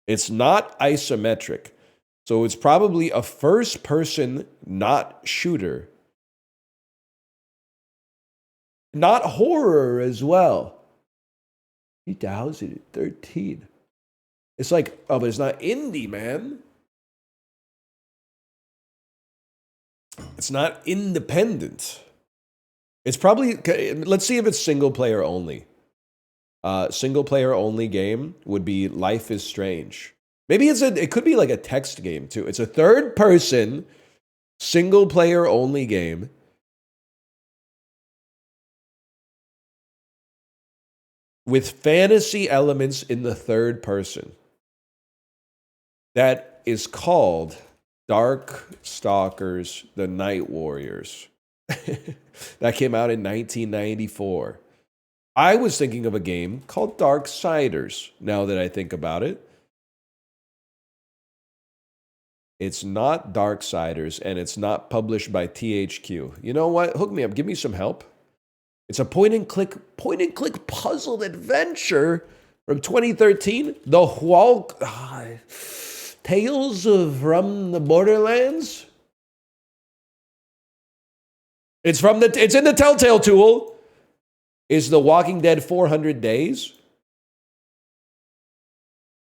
It's not isometric. So it's probably a first-person, not shooter. Not horror as well. 2013. It's like, oh, but it's not indie, man. It's not independent. It's probably, let's see if it's single player only. Single player only game would be Life is Strange. Maybe it could be like a text game too. It's a third person, single player only game. With fantasy elements in the third person. That is called Dark Stalkers, The Night Warriors. That came out in 1994. I was thinking of a game called Darksiders, now that I think about it. It's not Darksiders, and it's not published by THQ. You know what? Hook me up. Give me some help. It's a point-and-click puzzle adventure from 2013. The Tales from the Borderlands? It's in the Telltale tool. Is The Walking Dead 400 days?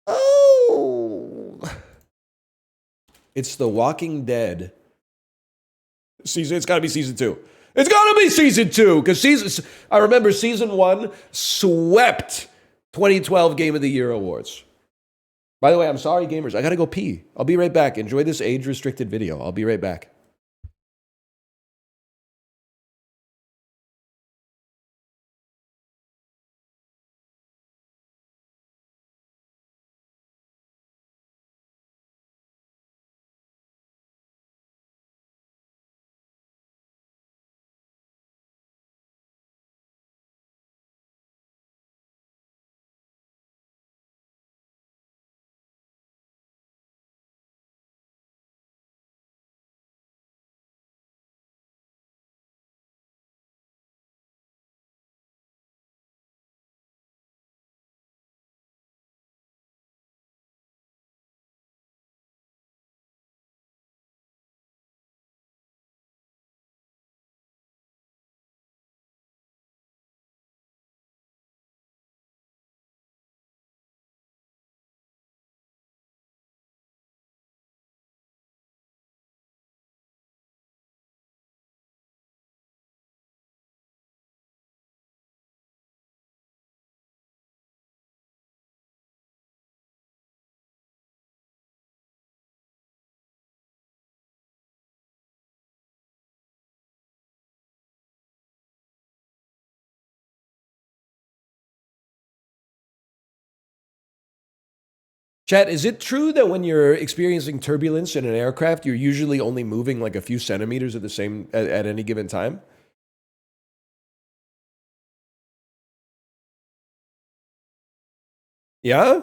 Oh. It's The Walking Dead. It's got to be season 2. It's got to be season 2 because I remember season 1 swept 2012 Game of the Year awards. By the way, I'm sorry, gamers. I got to go pee. I'll be right back. Enjoy this age-restricted video. I'll be right back. Chat, is it true that when you're experiencing turbulence in an aircraft, you're usually only moving like a few centimeters at any given time? Yeah?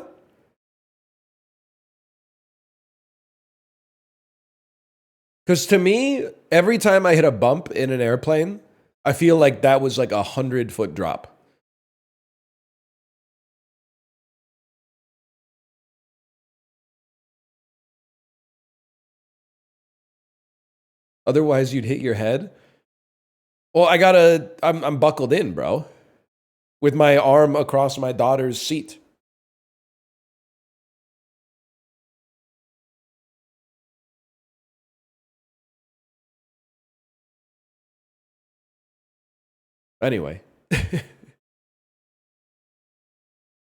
Because to me, every time I hit a bump in an airplane, I feel like that was like 100-foot drop. Otherwise, you'd hit your head. Well, I'm buckled in, bro. With my arm across my daughter's seat. Anyway.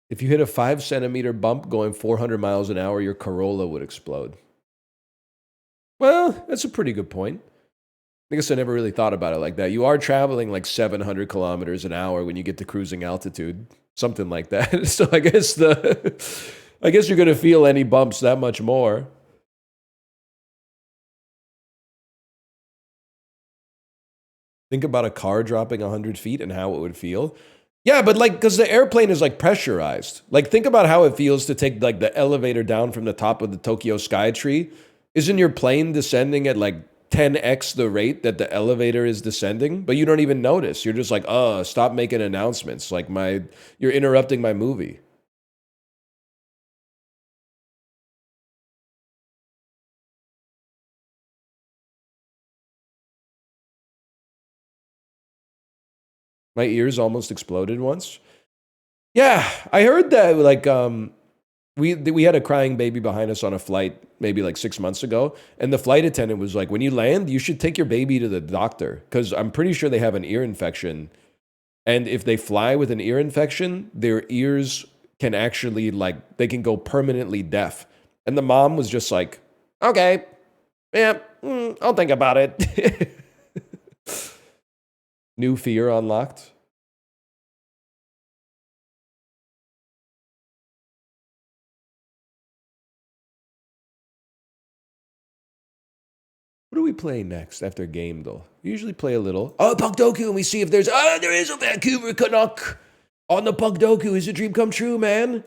If you hit a 5-centimeter bump going 400 miles an hour, your Corolla would explode. Well, that's a pretty good point. I guess I never really thought about it like that. You are traveling like 700 kilometers an hour when you get to cruising altitude. Something like that. So I guess you're going to feel any bumps that much more. Think about a car dropping 100 feet and how it would feel. Yeah, but like, because the airplane is like pressurized. Like, think about how it feels to take like the elevator down from the top of the Tokyo Skytree. Isn't your plane descending at like 10x the rate that the elevator is descending? But you don't even notice. You're just like, stop making announcements. Like you're interrupting my movie. My ears almost exploded once. Yeah, I heard that like we had a crying baby behind us on a flight maybe like 6 months ago, and the flight attendant was like, when you land, you should take your baby to the doctor because I'm pretty sure they have an ear infection. And if they fly with an ear infection, their ears can actually like, they can go permanently deaf. And the mom was just like, okay, yeah, I'll think about it. New fear unlocked. What do we play next after game, though? We usually play a little. Puckdoku, and we see if there is a Vancouver Canuck on the Puckdoku. Is a dream come true, man?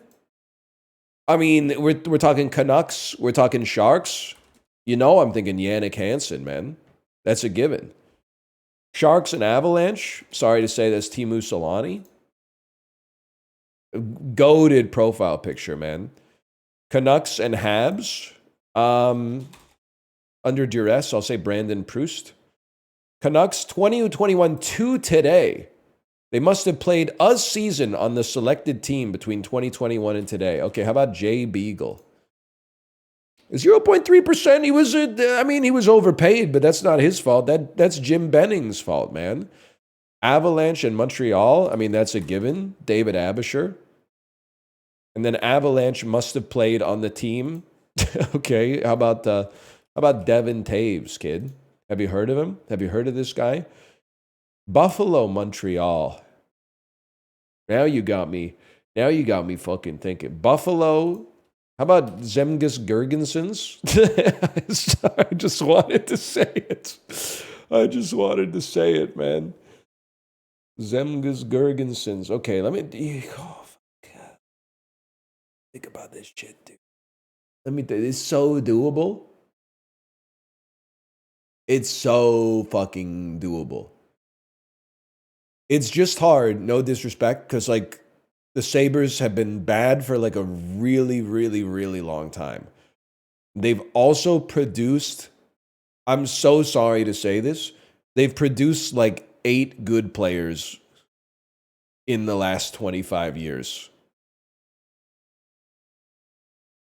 I mean, we're talking Canucks. We're talking Sharks. You know I'm thinking Yannick Hansen, man. That's a given. Sharks and Avalanche. Sorry to say that's Teemu Selanne. Goated profile picture, man. Canucks and Habs. Under duress, I'll say Brandon Proust. Canucks 20-21 today. They must have played a season on the selected team between 2021 and today. Okay, how about Jay Beagle? 0.3%. He was, he was overpaid, but that's not his fault. That's Jim Benning's fault, man. Avalanche and Montreal. I mean, that's a given. David Abisher. And then Avalanche must have played on the team. Okay, how about Devin Taves, kid? Have you heard of him? Have you heard of this guy? Buffalo, Montreal. Now you got me fucking thinking. Buffalo. How about Zemgus Girgensons? I just wanted to say it. Man. Zemgus Girgensons. Okay, let me... Oh, fuck. Think about this shit, dude. It's so doable. It's so fucking doable. It's just hard, no disrespect, because, like, the Sabres have been bad for, like, a really, really, really long time. They've also produced, I'm so sorry to say this, they've produced, like, 8 good players in the last 25 years.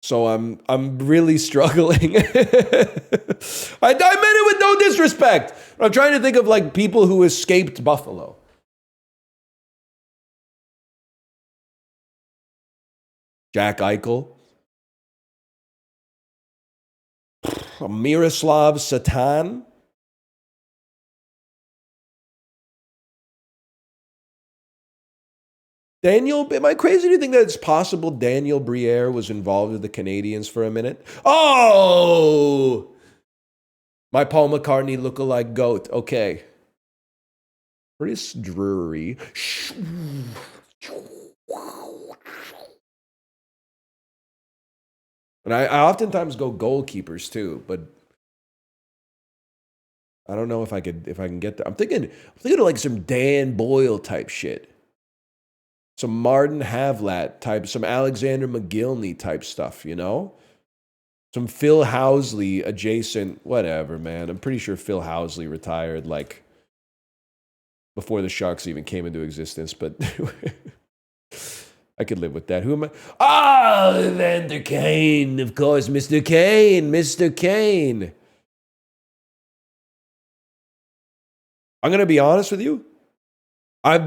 So I'm really struggling. I meant it with no disrespect. I'm trying to think of, like, people who escaped Buffalo. Jack Eichel. Miroslav Satan. Am I crazy to think that it's possible Daniel Briere was involved with the Canadians for a minute? Oh! My Paul McCartney lookalike goat. Okay. Chris Drury. And I oftentimes go goalkeepers too, but I don't know if I can get that. I'm thinking of like some Dan Boyle type shit. Some Martin Havlat type, some Alexander McGillney type stuff, you know? Some Phil Housley adjacent, whatever, man. I'm pretty sure Phil Housley retired like before the Sharks even came into existence, but I could live with that. Who am I? Ah, Evander Kane, of course, Mr. Kane. I'm going to be honest with you. I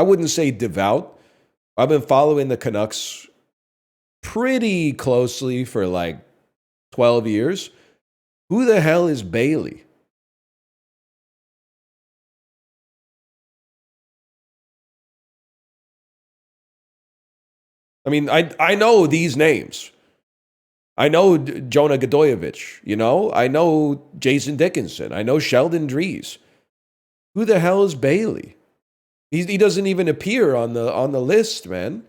wouldn't say devout. I've been following the Canucks pretty closely for like 12 years. Who the hell is Bailey? I mean, I know these names. I know Jonah Godoyevich, you know? I know Jason Dickinson. I know Sheldon Dries. Who the hell is Bailey? He doesn't even appear on the list, man.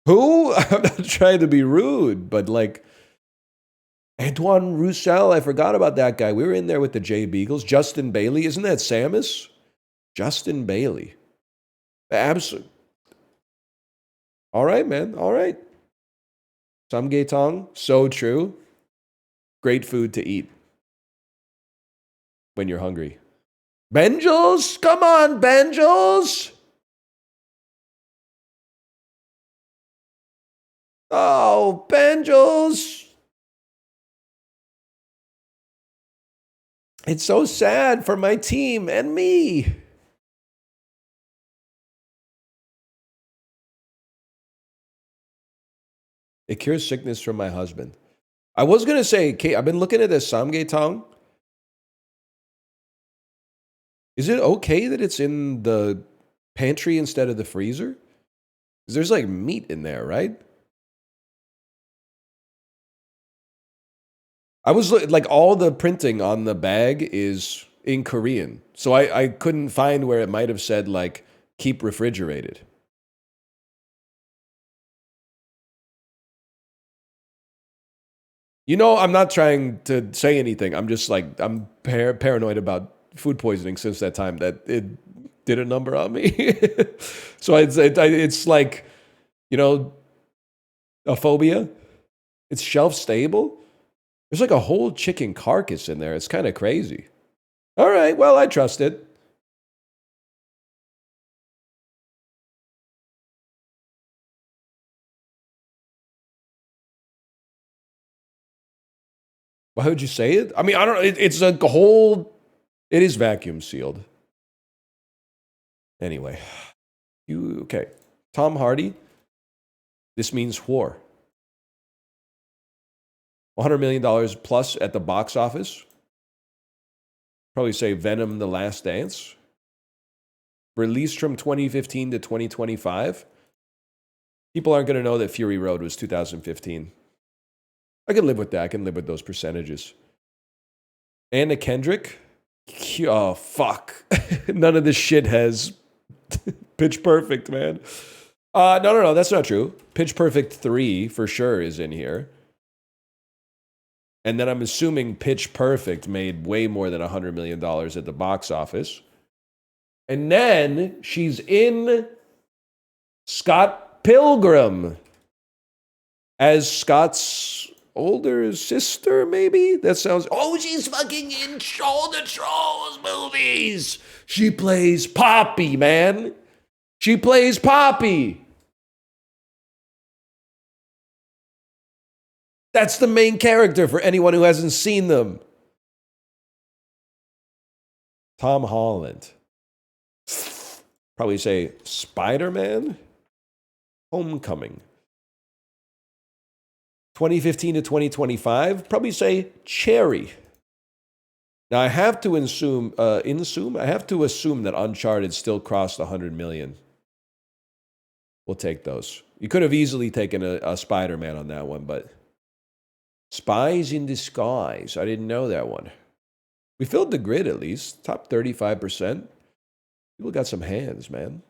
Who? I'm not trying to be rude, but like Antoine Roussel, I forgot about that guy. We were in there with the J Beagles. Justin Bailey, isn't that Samus? Justin Bailey. Absolutely. All right, man. All right. Samgyetang, so true. Great food to eat when you're hungry. Benjels? Come on, Benjels! Oh, Benjels! It's so sad for my team and me. It cures sickness from my husband. I was going to say, Kate, I've been looking at this samgyetang. Is it okay that it's in the pantry instead of the freezer? Because there's like meat in there, right? I was like, all the printing on the bag is in Korean. So I couldn't find where it might have said like, keep refrigerated. You know, I'm not trying to say anything. I'm just like, I'm paranoid about food poisoning since that time that it did a number on me. So it's like, you know, a phobia. It's shelf stable? There's like a whole chicken carcass in there. It's kind of crazy. All right, well, I trust it. Why would you say it? I mean, I don't know. It's a whole... It is vacuum sealed. Anyway. Okay. Tom Hardy. This means war. $100 million plus at the box office. Probably say Venom: The Last Dance. Released from 2015 to 2025. People aren't going to know that Fury Road was 2015. I can live with that. I can live with those percentages. Anna Kendrick. Oh, fuck. None of this shit has Pitch Perfect, man. No. That's not true. Pitch Perfect 3 for sure is in here. And then I'm assuming Pitch Perfect made way more than $100 million at the box office. And then she's in Scott Pilgrim as Scott's older sister, maybe? That sounds... Oh, she's fucking in all the Chores movies! She plays Poppy, man. She plays Poppy. That's the main character for anyone who hasn't seen them. Tom Holland. Probably say Spider-Man? Homecoming. 2015 to 2025? Probably say Cherry. Now I have to assume that Uncharted still crossed 100 million. We'll take those. You could have easily taken a Spider-Man on that one, but Spies in Disguise. I didn't know that one. We filled the grid at least. Top 35%. People got some hands, man.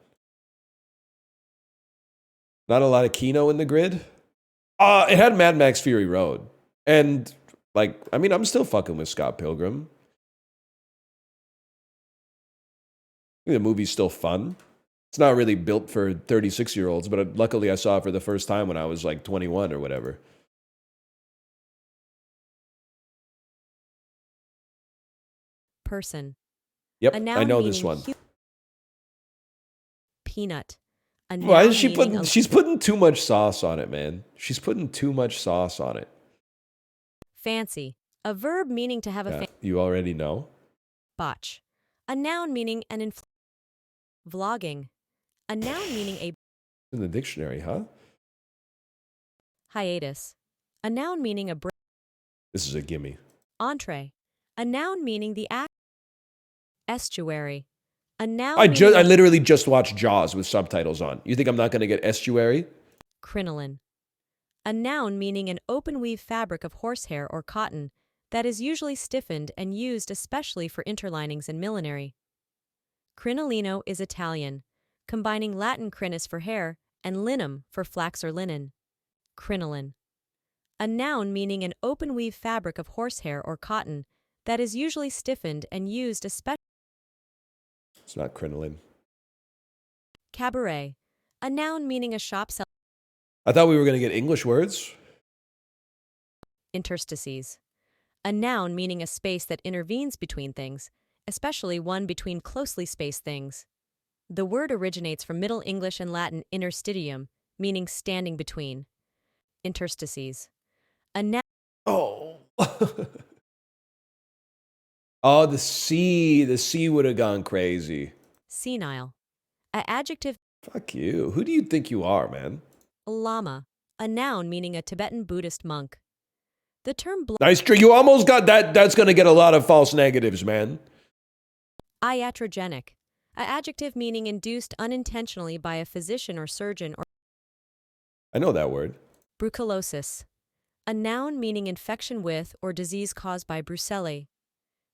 Not a lot of Kino in the grid. It had Mad Max Fury Road. And, like, I mean, I'm still fucking with Scott Pilgrim. I think the movie's still fun. It's not really built for 36-year-olds, but luckily I saw it for the first time when I was, like, 21 or whatever. Person. Yep, I know this one. Peanut. Why is she putting... She's putting too much sauce on it, man. She's putting too much sauce on it. Fancy. A verb meaning to have a... You already know. Botch. A noun meaning an... Vlogging. A noun meaning a... In the dictionary, huh? Hiatus. A noun meaning a... This is a gimme. Entree. A noun meaning the act... Estuary. A noun I literally just watched Jaws with subtitles on. You think I'm not going to get estuary? Crinoline. A noun meaning an open weave fabric of horsehair or cotton that is usually stiffened and used especially for interlinings and millinery. Crinolino is Italian, combining Latin crinis for hair and linum for flax or linen. Crinoline. A noun meaning an open weave fabric of horsehair or cotton that is usually stiffened and used especially... It's not crinoline. Cabaret. A noun meaning a shop selling... I thought we were going to get English words. Interstices. A noun meaning a space that intervenes between things, especially one between closely spaced things. The word originates from Middle English and Latin interstitium, meaning standing between. Interstices. A noun... Oh. Oh, the C. The C would have gone crazy. Senile. A adjective... Fuck you. Who do you think you are, man? Lama. A noun meaning a Tibetan Buddhist monk. The term... Nice trick. You almost got that. That's going to get a lot of false negatives, man. Iatrogenic. A adjective meaning induced unintentionally by a physician or surgeon or... I know that word. Brucellosis. A noun meaning infection with or disease caused by brucella.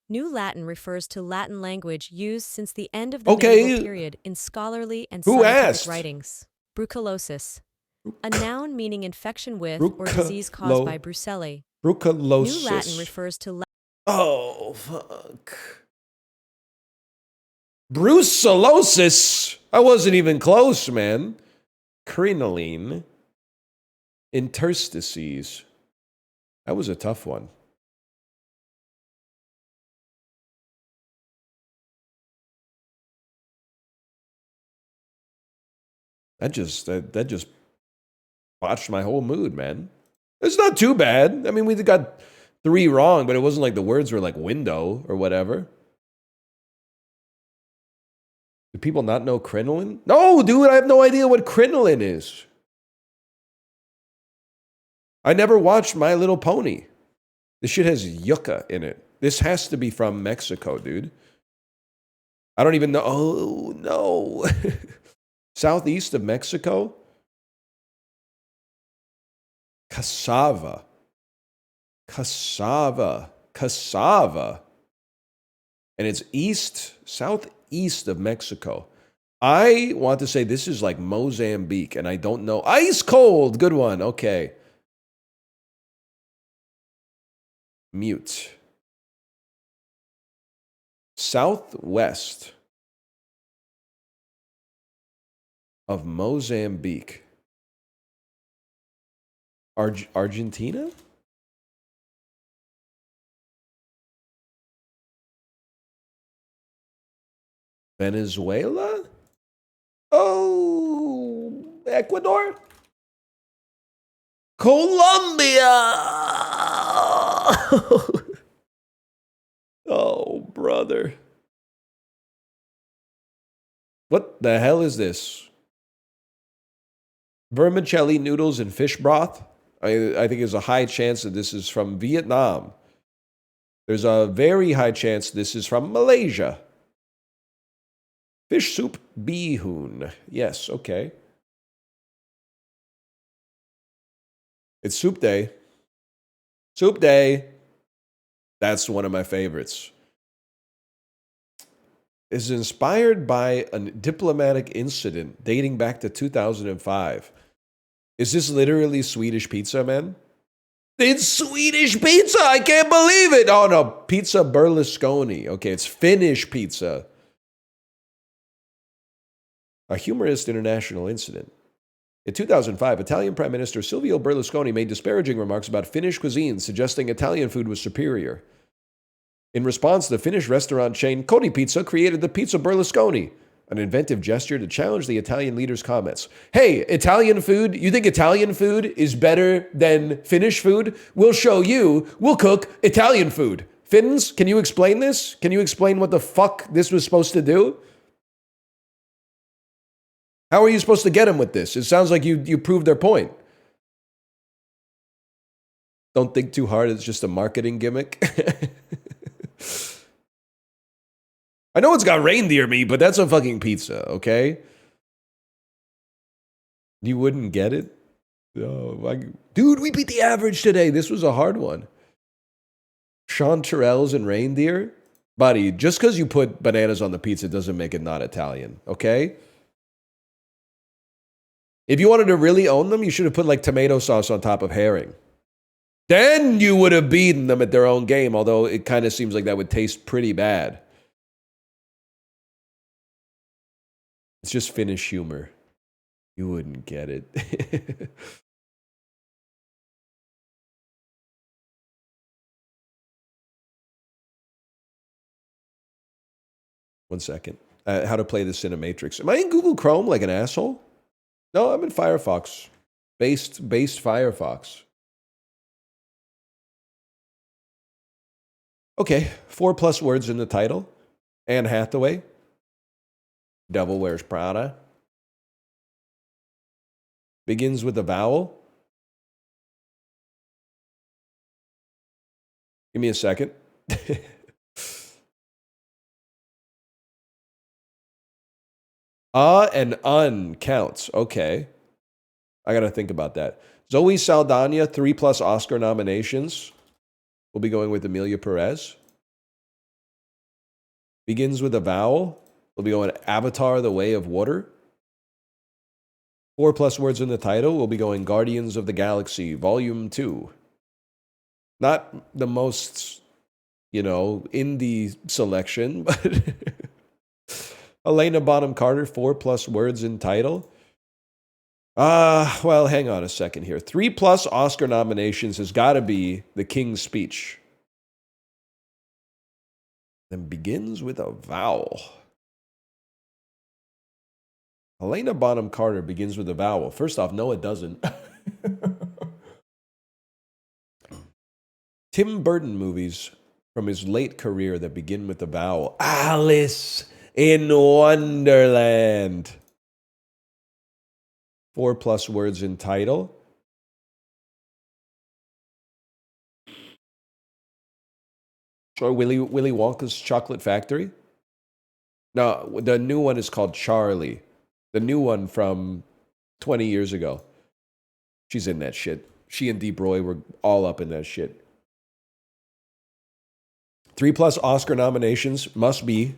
New Latin refers to Latin language used since the end of the medieval period in scholarly and scientific writings. Brucellosis. A noun meaning infection with or disease caused by brucella. Brucellosis. New Latin refers to... Oh, fuck. Brucellosis? I wasn't even close, man. Crinoline. Interstices. That was a tough one. That just botched my whole mood, man. It's not too bad. I mean, we got 3 wrong, but it wasn't like the words were like window or whatever. Do people not know crinoline? No, dude, I have no idea what crinoline is. I never watched My Little Pony. This shit has yucca in it. This has to be from Mexico, dude. I don't even know. Oh, no. Southeast of Mexico? Cassava. Cassava. Cassava. And it's southeast of Mexico. I want to say this is like Mozambique, and I don't know. Ice cold. Good one. Okay. Mute. Southwest of Mozambique. Argentina? Venezuela? Oh, Ecuador? Colombia! Oh, brother. What the hell is this? Vermicelli noodles and fish broth? I think there's a high chance that this is from Vietnam. There's a very high chance this is from Malaysia. Fish soup bihun. Yes, okay. It's soup day. Soup day. That's one of my favorites. Is inspired by a diplomatic incident dating back to 2005. Is this literally Swedish pizza, man? It's Swedish pizza! I can't believe it! Oh, no. Pizza Berlusconi. Okay, it's Finnish pizza. A humorous international incident. In 2005, Italian Prime Minister Silvio Berlusconi made disparaging remarks about Finnish cuisine, suggesting Italian food was superior. In response, the Finnish restaurant chain Cody Pizza created the Pizza Berlusconi, an inventive gesture to challenge the Italian leader's comments. Hey, Italian food? You think Italian food is better than Finnish food? We'll show you. We'll cook Italian food. Finns, can you explain this? Can you explain what the fuck this was supposed to do? How are you supposed to get them with this? It sounds like you proved their point. Don't think too hard. It's just a marketing gimmick. I know it's got reindeer meat, but that's a fucking pizza, okay? You wouldn't get it? Oh, dude, we beat the average today. This was a hard one. Chanterelles and reindeer? Buddy, just because you put bananas on the pizza doesn't make it not Italian, okay? If you wanted to really own them, you should have put like tomato sauce on top of herring. Then you would have beaten them at their own game, although it kind of seems like that would taste pretty bad. It's just Finnish humor. You wouldn't get it. One second. How to play the Cinematrix. Am I in Google Chrome like an asshole? No, I'm in Firefox. Based Firefox. Okay, 4+ words in the title. Anne Hathaway. Devil Wears Prada. Begins with a vowel. Give me a second. And un counts. Okay. I got to think about that. Zoe Saldana, 3+ Oscar nominations. We'll be going with Emilia Perez. Begins with a vowel. We'll be going Avatar, The Way of Water. 4+ words in the title. We'll be going Guardians of the Galaxy, Volume 2. Not the most, indie selection, but Helena Bonham Carter, 4+ words in title. Well, hang on a second here. 3+ Oscar nominations has got to be The King's Speech. Then begins with a vowel. Helena Bonham Carter begins with a vowel. First off, no, it doesn't. Tim Burton movies from his late career that begin with a vowel. Alice in Wonderland. 4+ words in title. Or Willy Wonka's Chocolate Factory. No, the new one is called Charlie. The new one from 20 years ago. She's in that shit. She and Dee Broy were all up in that shit. 3+ Oscar nominations must be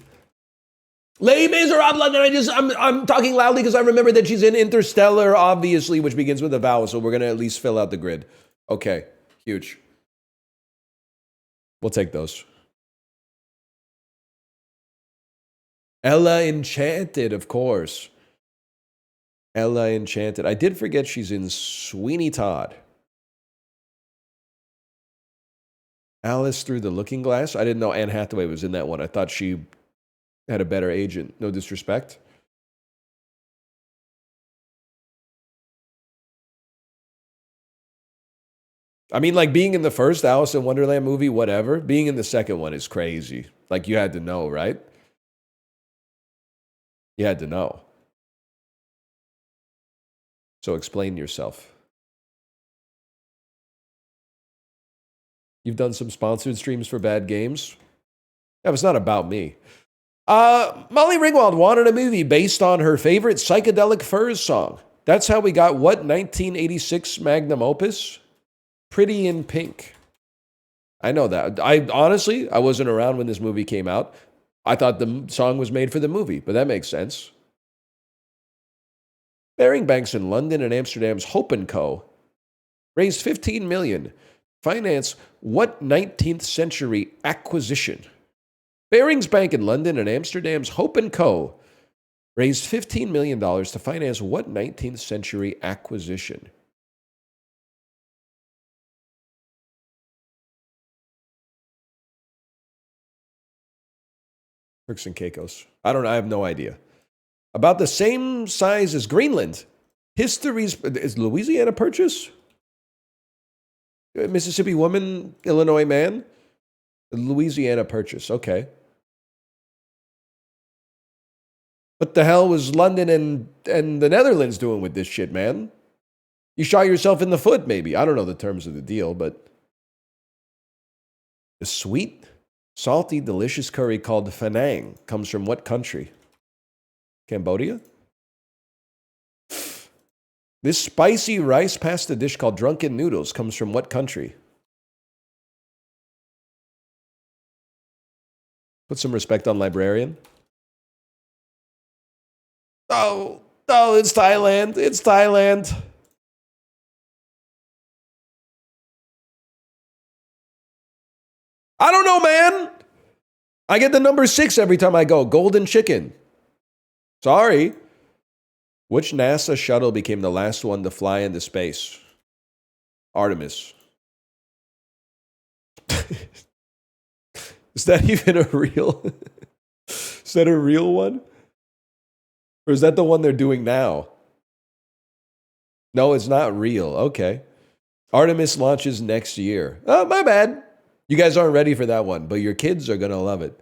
Les Miserables. I'm talking loudly because I remember that she's in Interstellar, obviously, which begins with a vowel. So we're gonna at least fill out the grid. Okay, huge. We'll take those. Ella Enchanted, of course. Ella Enchanted. I did forget she's in Sweeney Todd. Alice Through the Looking Glass. I didn't know Anne Hathaway was in that one. I thought she had a better agent. No disrespect. I mean, like being in the first Alice in Wonderland movie, whatever. Being in the second one is crazy. Like you had to know, right? You had to know. So explain yourself. You've done some sponsored streams for bad games. Yeah, it's not about me. Molly Ringwald wanted a movie based on her favorite Psychedelic Furs song. That's how we got what 1986 magnum opus? Pretty in Pink. I know that. I honestly, I wasn't around when this movie came out. I thought the song was made for the movie, but that makes sense. Baring Banks in London and Amsterdam's Hope & Co. raised $15 million. Finance what 19th century acquisition? Barings Bank in London and Amsterdam's Hope & Co. raised $15 million to finance what 19th century acquisition? Turks and Caicos. I don't know. I have no idea. About the same size as Greenland. History's... Is Louisiana Purchase? Mississippi woman, Illinois man? Louisiana Purchase. Okay. What the hell was London and the Netherlands doing with this shit, man? You shot yourself in the foot, maybe. I don't know the terms of the deal, but... The sweet, salty, delicious curry called Fanang comes from what country? Cambodia? This spicy rice pasta dish called drunken noodles comes from what country? Put some respect on librarian. Oh, it's Thailand. It's Thailand. I don't know, man. I get the number 6 every time I go. Golden chicken. Sorry. Which NASA shuttle became the last one to fly into space? Artemis. Is that even a real? Is that a real one? Or is that the one they're doing now? No, it's not real. Okay. Artemis launches next year. Oh, my bad. You guys aren't ready for that one, but your kids are going to love it.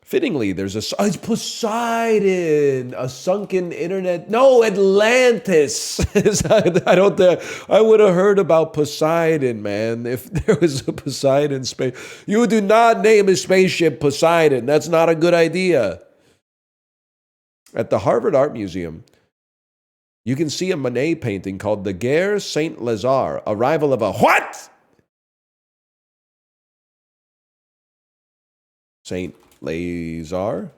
Fittingly, there's it's Poseidon, a sunken internet. No, Atlantis. I would have heard about Poseidon, man, if there was a Poseidon space. You do not name a spaceship Poseidon. That's not a good idea. At the Harvard Art Museum, you can see a Manet painting called The Gare Saint Lazare, arrival of a what? Saint Lazare.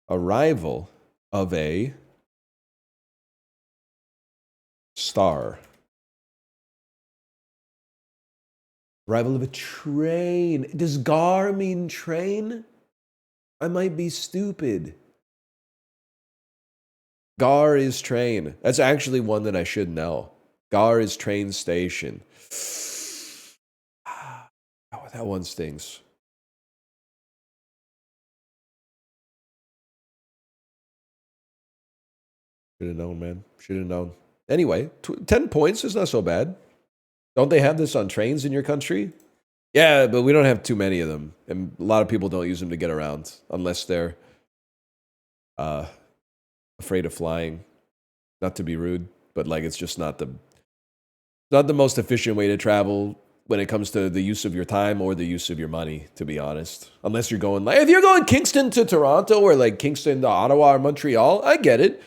Arrival of a star. Arrival of a train. Does gar mean train? I might be stupid. Gar is train. That's actually one that I should know. Gar is train station. Oh, that one stings. Should have known, man. Should have known. Anyway, 10 points is not so bad. Don't they have this on trains in your country? Yeah, but we don't have too many of them. And a lot of people don't use them to get around unless they're afraid of flying. Not to be rude, but like it's just not the most efficient way to travel when it comes to the use of your time or the use of your money, to be honest. Unless you're going, like, if you're going Kingston to Toronto or like Kingston to Ottawa or Montreal, I get it.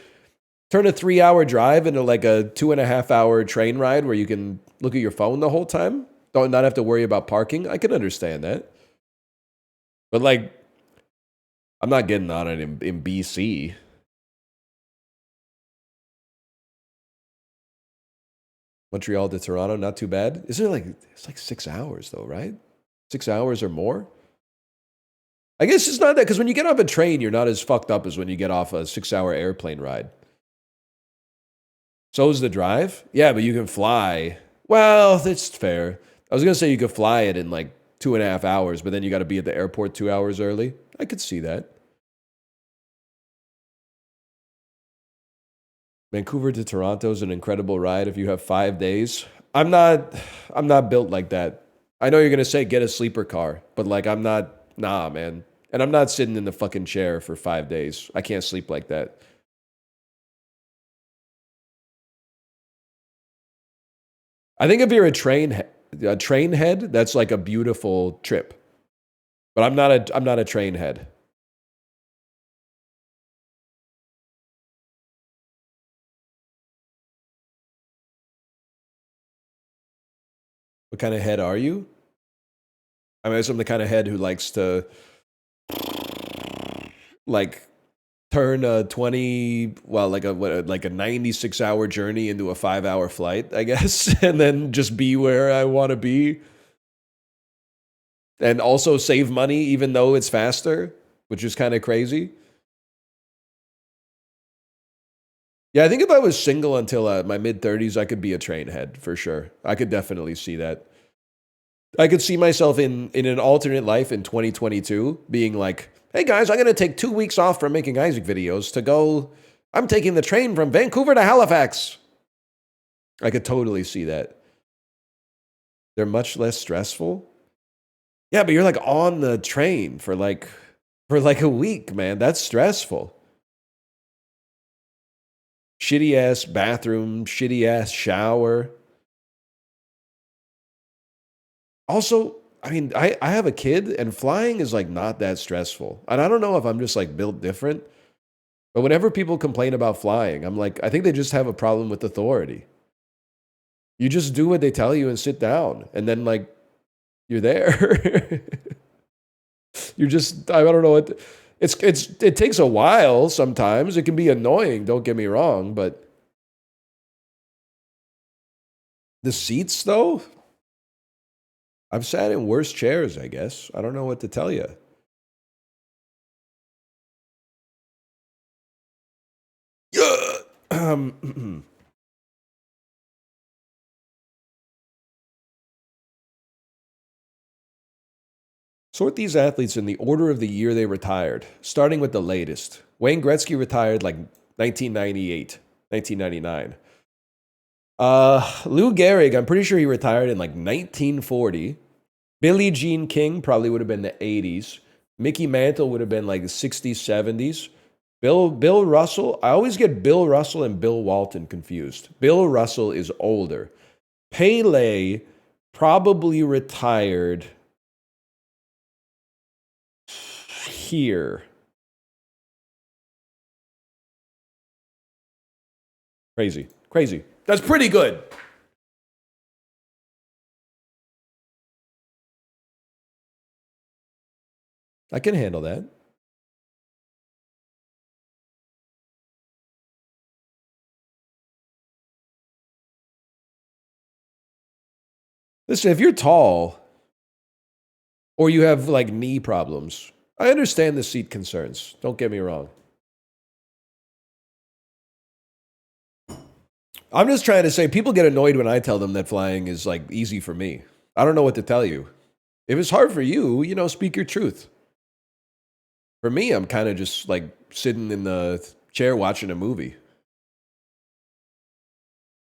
Turn a 3-hour drive into like a 2.5-hour train ride where you can look at your phone the whole time. Don't not have to worry about parking. I can understand that. But like, I'm not getting on it in BC. Montreal to Toronto, not too bad. Isn't it like, it's like 6 hours though, right? 6 hours or more? I guess it's not that, because when you get off a train, you're not as fucked up as when you get off a 6-hour airplane ride. So is the drive? Yeah, but you can fly. Well, that's fair. I was going to say you could fly it in like 2.5 hours, but then you got to be at the airport 2 hours early. I could see that. Vancouver to Toronto is an incredible ride if you have 5 days. I'm not built like that. I know you're going to say get a sleeper car, but like nah, man. And I'm not sitting in the fucking chair for 5 days. I can't sleep like that. I think if you're a train head, that's like a beautiful trip. But I'm not a train head. What kind of head are you? I mean, I'm the kind of head who likes to like turn a 20, well, like a 96-hour journey into a 5-hour flight, I guess, and then just be where I want to be. And also save money even though it's faster, which is kind of crazy. Yeah, I think if I was single until my mid-30s, I could be a train head for sure. I could definitely see that. I could see myself in an alternate life in 2022 being like, hey guys, I'm going to take 2 weeks off from making Isaac videos to go. I'm taking the train from Vancouver to Halifax. I could totally see that. They're much less stressful. Yeah, but you're like on the train for like a week, man. That's stressful. Shitty ass bathroom, shitty ass shower. Also, I mean, I have a kid and flying is like not that stressful. And I don't know if I'm just like built different, but whenever people complain about flying, I'm like, I think they just have a problem with authority. You just do what they tell you and sit down, and then like you're there. You're just, I don't know what, it takes a while sometimes. It can be annoying, don't get me wrong, but the seats though, I've sat in worse chairs, I guess. I don't know what to tell you. Sort these athletes in the order of the year they retired, starting with the latest. Wayne Gretzky retired like 1998, 1999. Lou Gehrig, I'm pretty sure he retired in like 1940. Billie Jean King probably would have been the 80s. Mickey Mantle would have been like the 60s, 70s. Bill Russell, I always get Bill Russell and Bill Walton confused. Bill Russell is older. Pele probably retired here. Crazy. That's pretty good. I can handle that. Listen, if you're tall or you have like knee problems, I understand the seat concerns. Don't get me wrong. I'm just trying to say people get annoyed when I tell them that flying is like easy for me. I don't know what to tell you. If it's hard for you, you know, speak your truth. For me, I'm kind of just like sitting in the chair watching a movie.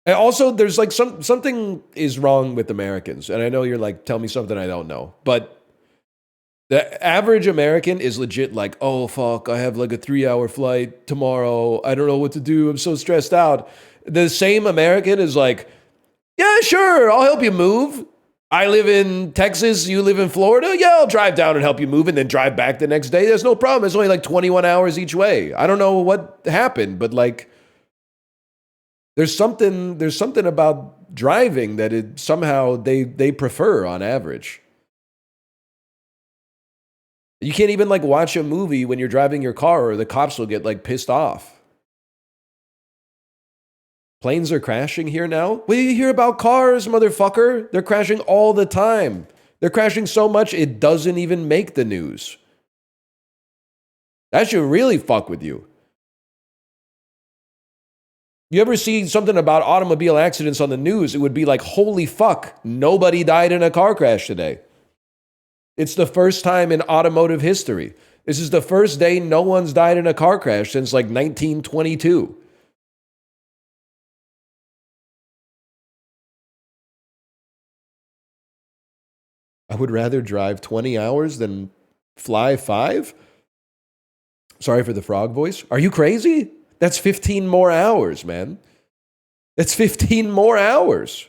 And also, there's like something is wrong with Americans, and I know you're like, tell me something I don't know, but the average American is legit like, oh fuck, I have like a 3-hour flight tomorrow. I don't know what to do. I'm so stressed out. The same American is like, yeah, sure, I'll help you move. I live in Texas, you live in Florida. Yeah, I'll drive down and help you move and then drive back the next day. There's no problem. It's only like 21 hours each way. I don't know what happened, but like there's something about driving that it somehow they prefer on average. You can't even like watch a movie when you're driving your car or the cops will get like pissed off. Planes are crashing here now? What do you hear about cars, motherfucker? They're crashing all the time. They're crashing so much it doesn't even make the news. That should really fuck with you. You ever see something about automobile accidents on the news? It would be like, holy fuck, nobody died in a car crash today. It's the first time in automotive history. This is the first day no one's died in a car crash since like 1922. I would rather drive 20 hours than fly 5? Sorry for the frog voice. Are you crazy? That's 15 more hours, man. That's 15 more hours.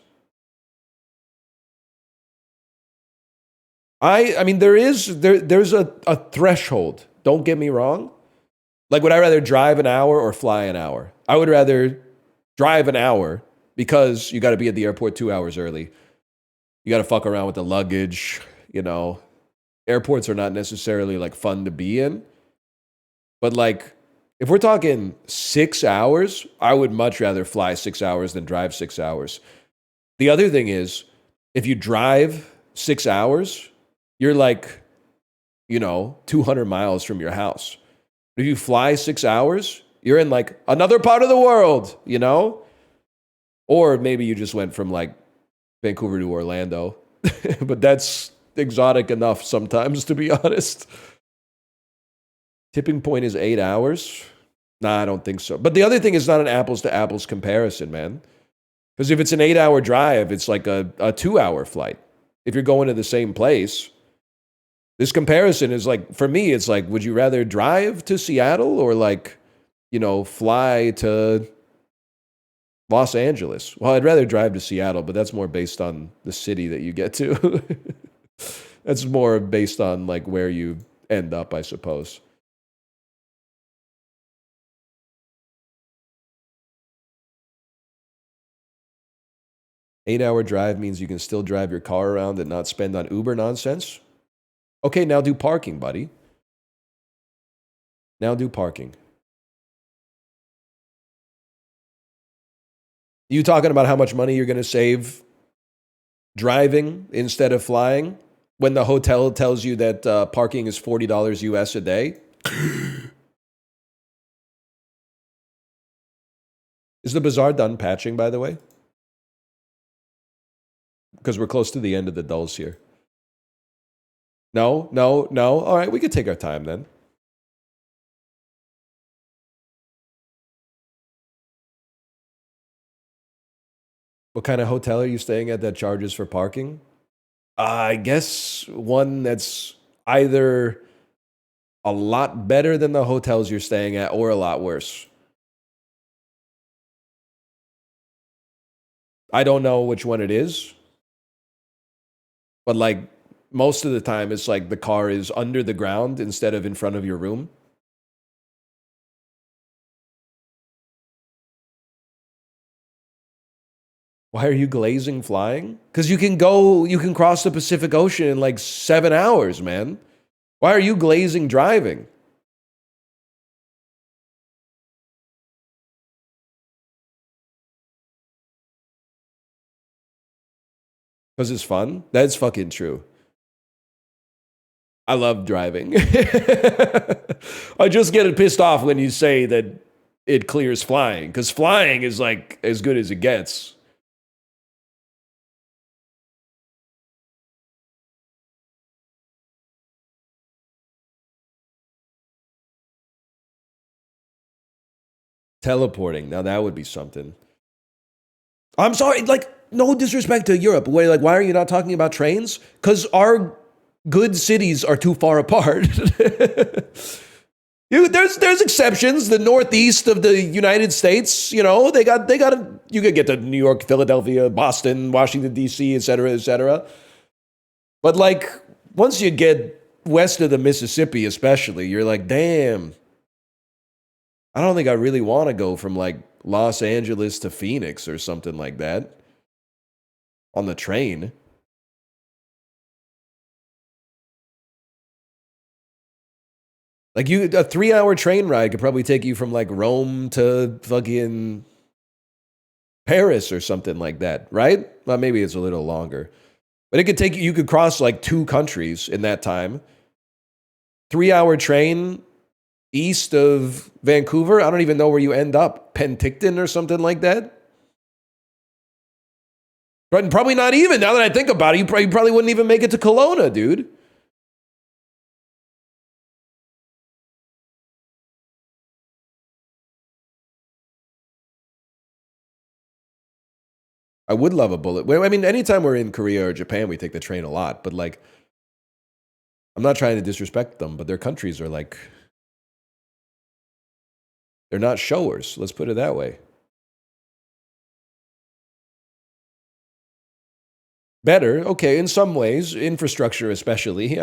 I mean, there's a threshold. Don't get me wrong. Like, would I rather drive an hour or fly an hour? I would rather drive an hour because you got to be at the airport 2 hours early. You got to fuck around with the luggage, you know. Airports are not necessarily like fun to be in. But like, if we're talking 6 hours, I would much rather fly 6 hours than drive 6 hours. The other thing is, if you drive 6 hours, you're like, you know, 200 miles from your house. If you fly 6 hours, you're in like another part of the world, you know? Or maybe you just went from like Vancouver to Orlando. But that's exotic enough sometimes, to be honest. Tipping point is 8 hours? Nah, I don't think so. But the other thing is not an apples to apples comparison, man. Because if it's an 8-hour drive, it's like a 2-hour flight. If you're going to the same place, this comparison is like, for me, it's like, would you rather drive to Seattle or like, you know, fly to Los Angeles? Well, I'd rather drive to Seattle, but that's more based on the city that you get to. That's more based on like where you end up, I suppose. Eight-hour drive means you can still drive your car around and not spend on Uber nonsense. Okay, now do parking, buddy. Now do parking. You talking about how much money you're going to save driving instead of flying when the hotel tells you that parking is $40 US a day? Is the bazaar done patching, by the way? Because we're close to the end of the dulls here. No. All right, we could take our time then. What kind of hotel are you staying at that charges for parking? I guess one that's either a lot better than the hotels you're staying at or a lot worse. I don't know which one it is. But like most of the time, it's like the car is under the ground instead of in front of your room. Why are you glazing flying? Because you can cross the Pacific Ocean in like 7 hours, man. Why are you glazing driving? Because it's fun? That's fucking true. I love driving. I just get pissed off when you say that it clears flying, because flying is like as good as it gets. Teleporting. Now that would be something. I'm sorry, like, no disrespect to Europe. Like, why are you not talking about trains? Because our good cities are too far apart. There's exceptions. The northeast of the United States, you know, they got you could get to New York, Philadelphia, Boston, Washington, D.C., et cetera, et cetera. But like, once you get west of the Mississippi, especially, you're like, damn, I don't think I really want to go from like Los Angeles to Phoenix or something like that on the train. Like a 3-hour train ride could probably take you from like Rome to fucking Paris or something like that, right? Well, maybe it's a little longer. But it could take you could cross like 2 countries in that time. 3-hour train east of Vancouver. I don't even know where you end up. Penticton or something like that. But probably not even. Now that I think about it, you probably wouldn't even make it to Kelowna, dude. I would love a bullet. I mean, anytime we're in Korea or Japan, we take the train a lot. But like, I'm not trying to disrespect them, but their countries are like, they're not showers. Let's put it that way. Better, okay, in some ways, infrastructure especially.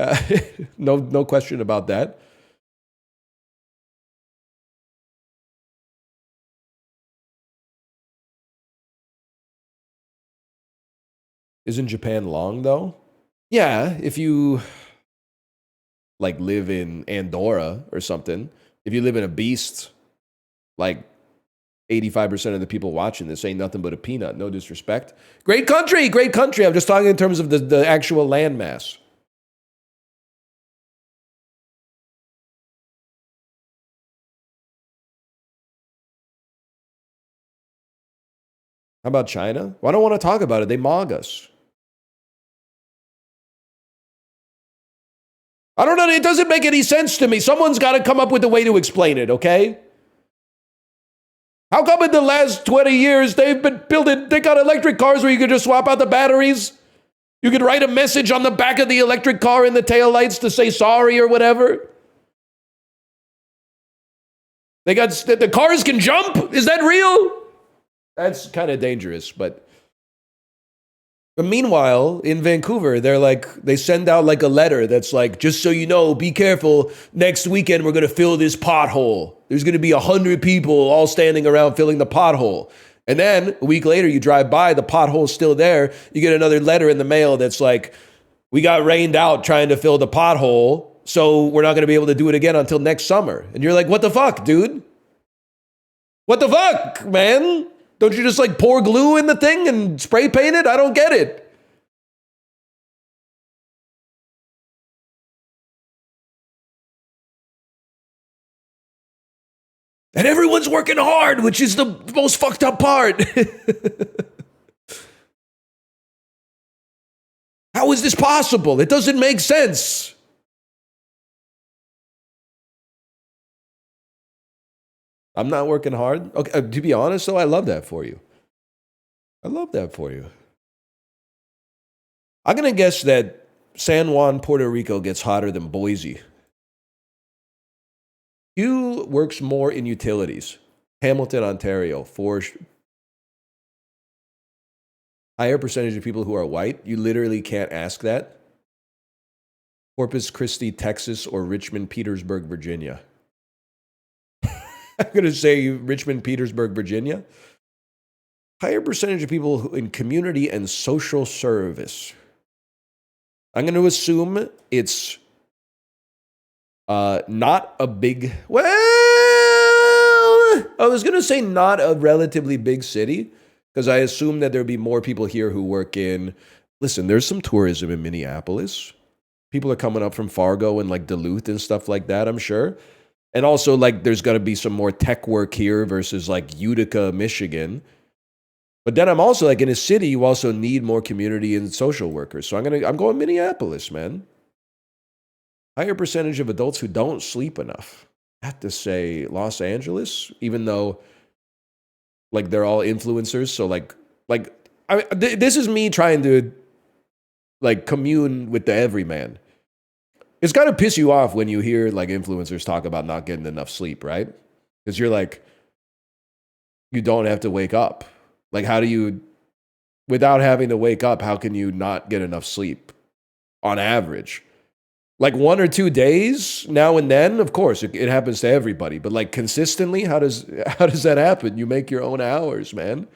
No question about that. Isn't Japan long though? Yeah, if you like live in Andorra or something, if you live in a beast, like 85% of the people watching this ain't nothing but a peanut. No disrespect. Great country, great country. I'm just talking in terms of the actual landmass. How about China? Well, I don't want to talk about it. They mog us. I don't know. It doesn't make any sense to me. Someone's got to come up with a way to explain it, okay? How come in the last 20 years they've been building, they got electric cars where you could just swap out the batteries? You could write a message on the back of the electric car in the taillights to say sorry or whatever. They got, the cars can jump? Is that real? That's kind of dangerous, but meanwhile, in Vancouver, they send out like a letter that's like, just so you know, be careful. Next weekend, we're going to fill this pothole. There's going to be 100 people all standing around filling the pothole. And then a week later, you drive by, the pothole's still there. You get another letter in the mail that's like, we got rained out trying to fill the pothole, so we're not going to be able to do it again until next summer. And you're like, what the fuck, dude? What the fuck, man? Don't you just like pour glue in the thing and spray paint it? I don't get it. And everyone's working hard, which is the most fucked up part. How is this possible? It doesn't make sense. I'm not working hard. Okay, to be honest, though, I love that for you. I love that for you. I'm going to guess that San Juan, Puerto Rico gets hotter than Boise. Hugh works more in utilities. Hamilton, Ontario, for higher percentage of people who are white. You literally can't ask that. Corpus Christi, Texas, or Richmond, Petersburg, Virginia. I'm going to say Richmond, Petersburg, Virginia. Higher percentage of people in community and social service. I'm going to assume it's not a big, well, I was going to say not a relatively big city, because I assume that there'd be more people here who work in, listen, there's some tourism in Minneapolis. People are coming up from Fargo and like Duluth and stuff like that, I'm sure. And also, like, there's got to be some more tech work here versus like Utica, Michigan. But then I'm also like in a city, you also need more community and social workers. So I'm going Minneapolis, man. Higher percentage of adults who don't sleep enough. I have to say Los Angeles, even though like they're all influencers. So this is me trying to like commune with the everyman. It's got to piss you off when you hear like influencers talk about not getting enough sleep, right? Because you're like, you don't have to wake up. Like, how do you, without having to wake up, how can you not get enough sleep on average? Like 1 or 2 days now and then, of course, it happens to everybody. But like consistently, how does that happen? You make your own hours, man.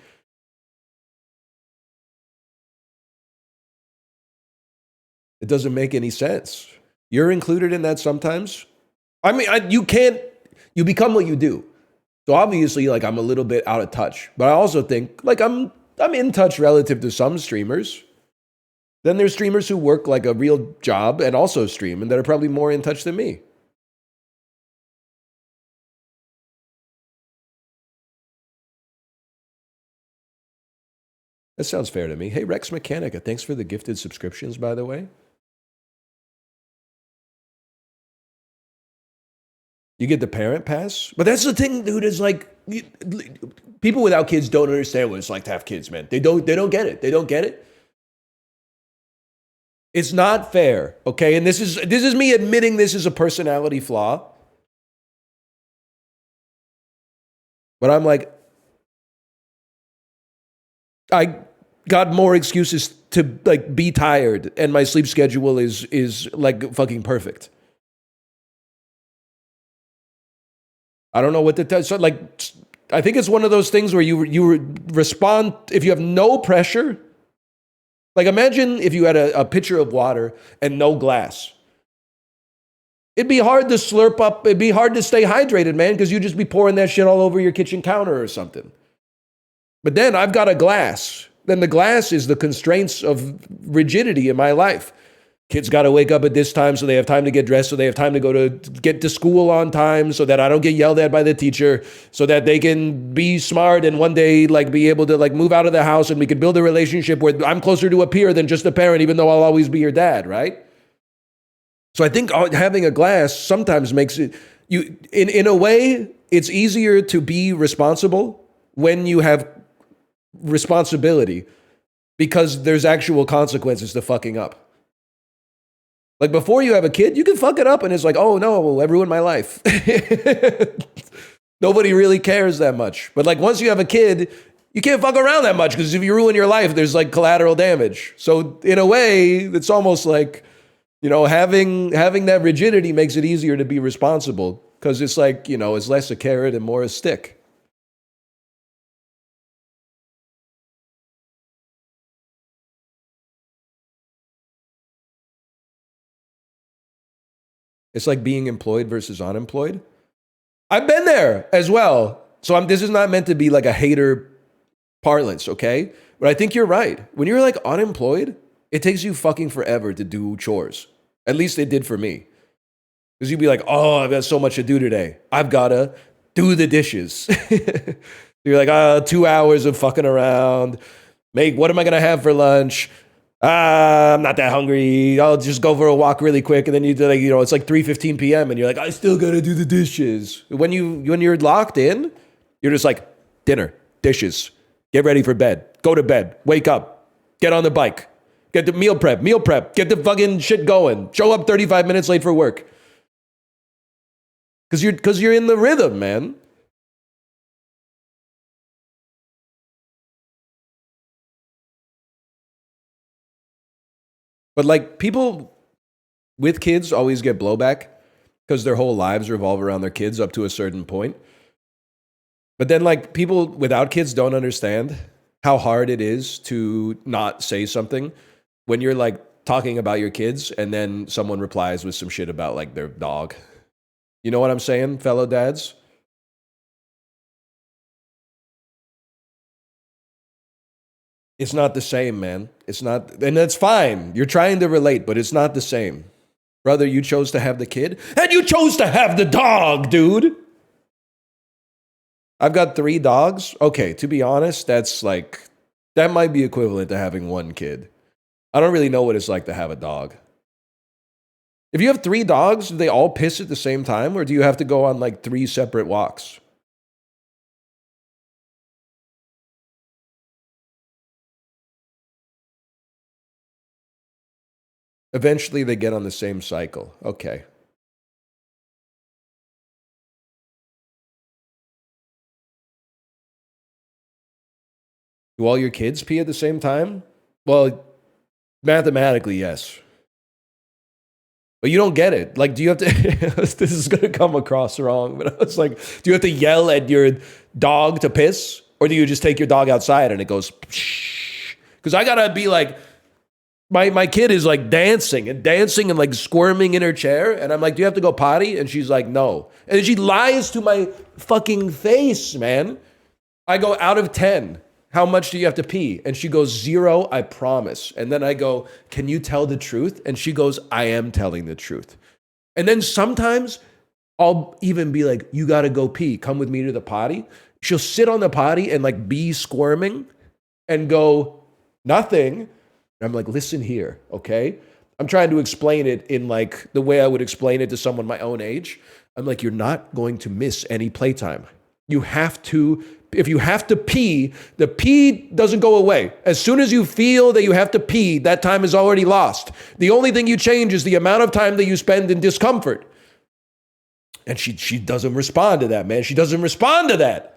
It doesn't make any sense. You're included in that sometimes. I mean, you become what you do. So obviously, like, I'm a little bit out of touch. But I also think, like, I'm in touch relative to some streamers. Then there's streamers who work like a real job and also stream and that are probably more in touch than me. That sounds fair to me. Hey, Rex Mechanica, thanks for the gifted subscriptions, by the way. You get the parent pass? But that's the thing, dude, is like, people without kids don't understand what it's like to have kids, man. They don't get it. They don't get it. It's not fair, okay? And this is me admitting this is a personality flaw. But I'm like, I got more excuses to like be tired, and my sleep schedule is like fucking perfect. I don't know what to tell. So like, I think it's one of those things where you respond if you have no pressure. Like imagine if you had a pitcher of water and no glass. It'd be hard to slurp up. It'd be hard to stay hydrated, man, because you'd just be pouring that shit all over your kitchen counter or something. But then I've got a glass. Then the glass is the constraints of rigidity in my life. Kids got to wake up at this time so they have time to get dressed, so they have time to get to school on time, so that I don't get yelled at by the teacher, so that they can be smart and one day like be able to like move out of the house and we can build a relationship where I'm closer to a peer than just a parent, even though I'll always be your dad, right? So I think having a glass sometimes makes it, in a way, it's easier to be responsible when you have responsibility because there's actual consequences to fucking up. Like before you have a kid, you can fuck it up and it's like, oh no, I ruined my life. Nobody really cares that much. But like once you have a kid, you can't fuck around that much because if you ruin your life, there's like collateral damage. So in a way, it's almost like, you know, having that rigidity makes it easier to be responsible because it's like, you know, it's less a carrot and more a stick. It's like being employed versus unemployed. I've been there as well. So this is not meant to be like a hater parlance, okay? But I think you're right. When you're like unemployed, it takes you fucking forever to do chores. At least it did for me. Because you'd be like, oh, I've got so much to do today. I've got to do the dishes. You're like, 2 hours of fucking around. What am I going to have for lunch? I'm not that hungry. I'll just go for a walk really quick. And then it's like 3:15 p.m. and you're like, I still got to do the dishes. When you're locked in, you're just like, dinner, dishes, get ready for bed, go to bed, wake up, get on the bike, get the meal prep, get the fucking shit going, show up 35 minutes late for work. Because you're in the rhythm, man. But like people with kids always get blowback because their whole lives revolve around their kids up to a certain point. But then like people without kids don't understand how hard it is to not say something when you're like talking about your kids and then someone replies with some shit about like their dog. You know what I'm saying, fellow dads? It's not the same, man. It's not, and that's fine. You're trying to relate, but it's not the same. Brother, you chose to have the kid, and you chose to have the dog, dude. I've got 3 dogs. Okay, to be honest, that's like, that might be equivalent to having 1 kid. I don't really know what it's like to have a dog. If you have 3 dogs, do they all piss at the same time, or do you have to go on like 3 separate walks? Eventually, they get on the same cycle. Okay. Do all your kids pee at the same time? Well, mathematically, yes. But you don't get it. Like, do you have to... this is going to come across wrong, but I was like, do you have to yell at your dog to piss? Or do you just take your dog outside and it goes... Because I got to be like... My kid is like dancing and like squirming in her chair. And I'm like, do you have to go potty? And she's like, no. And she lies to my fucking face, man. I go, out of 10, how much do you have to pee? And she goes, 0, I promise. And then I go, can you tell the truth? And she goes, I am telling the truth. And then sometimes I'll even be like, you got to go pee. Come with me to the potty. She'll sit on the potty and like be squirming and go, nothing. And I'm like, listen here, okay? I'm trying to explain it in like the way I would explain it to someone my own age. I'm like, you're not going to miss any playtime. You have to, if you have to pee, the pee doesn't go away. As soon as you feel that you have to pee, that time is already lost. The only thing you change is the amount of time that you spend in discomfort. And she doesn't respond to that, man. She doesn't respond to that.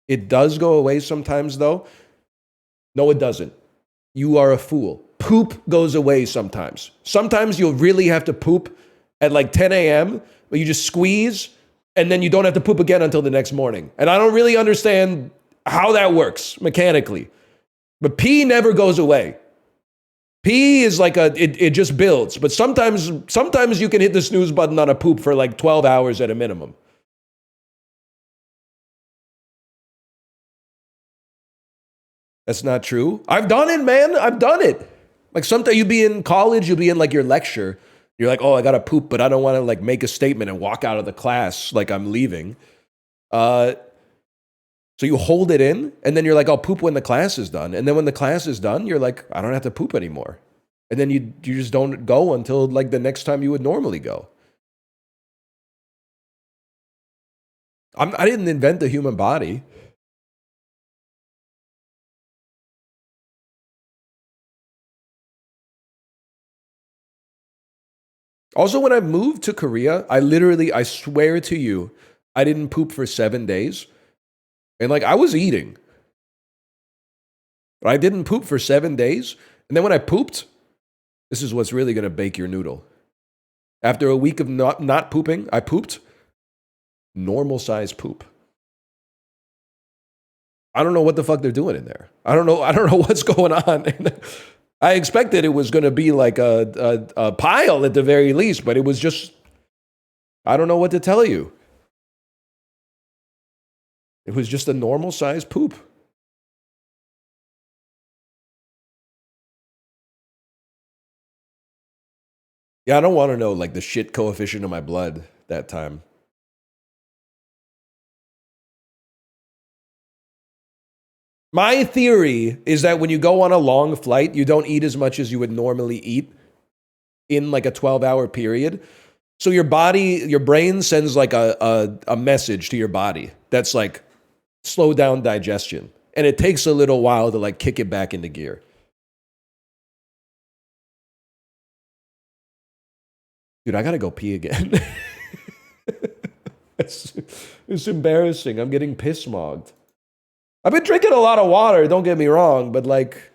It does go away sometimes, though. No, it doesn't. You are a fool. Poop goes away sometimes. Sometimes you'll really have to poop at like 10 a.m., but you just squeeze, and then you don't have to poop again until the next morning. And I don't really understand how that works mechanically. But pee never goes away. Pee is like it just builds. But sometimes you can hit the snooze button on a poop for like 12 hours at a minimum. That's not true. I've done it, man. I've done it. Like sometimes you'll be in college, you'll be in like your lecture. You're like, oh, I got to poop, but I don't want to like make a statement and walk out of the class like I'm leaving. So you hold it in, and then you're like, I'll poop when the class is done. And then when the class is done, you're like, I don't have to poop anymore. And then you just don't go until like the next time you would normally go. I didn't invent the human body. Also, when I moved to Korea, I swear to you, I didn't poop for 7 days. And like, I was eating. But I didn't poop for 7 days. And then when I pooped, this is what's really going to bake your noodle. After a week of not pooping, I pooped. Normal size poop. I don't know what the fuck they're doing in there. I don't know what's going on. I expected it was going to be like a pile at the very least, but it was just, I don't know what to tell you. It was just a normal size poop. Yeah, I don't want to know like the shit coefficient of my blood that time. My theory is that when you go on a long flight, you don't eat as much as you would normally eat in like a 12-hour period. So your brain sends like a message to your body that's like, slow down digestion. And it takes a little while to like kick it back into gear. Dude, I gotta go pee again. It's embarrassing. I'm getting piss mogged. I've been drinking a lot of water, don't get me wrong, but like,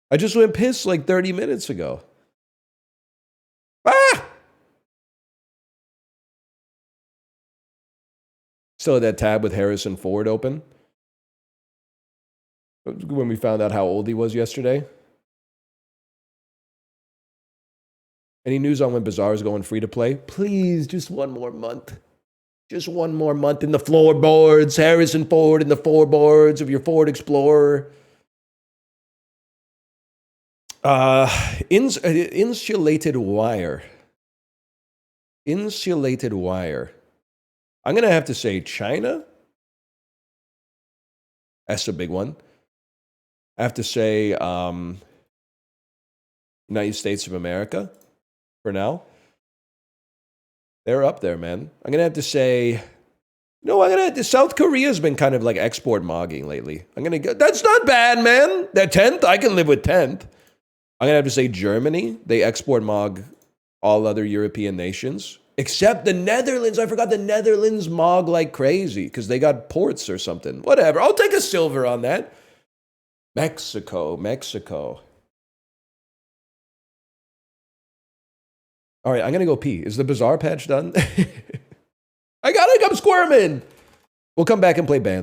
I just went piss like 30 minutes ago. Ah! Still had that tab with Harrison Ford open. When we found out how old he was yesterday. Any news on when Bazaar is going free to play? Please, just one more month. Just one more month in the floorboards. Harrison Ford in the floorboards of your Ford Explorer. Insulated wire. Insulated wire. I'm going to have to say China. That's a big one. I have to say United States of America for now. They're up there, man. I'm going to have to say... No, South Korea's been kind of like export mogging lately. I'm going to go... That's not bad, man. They're 10th. I can live with 10th. I'm going to have to say Germany. They export mog all other European nations. Except the Netherlands. I forgot the Netherlands mog like crazy because they got ports or something. Whatever. I'll take a silver on that. Mexico. All right, I'm going to go pee. Is the Bazaar patch done? I gotta come squirming. We'll come back and play band.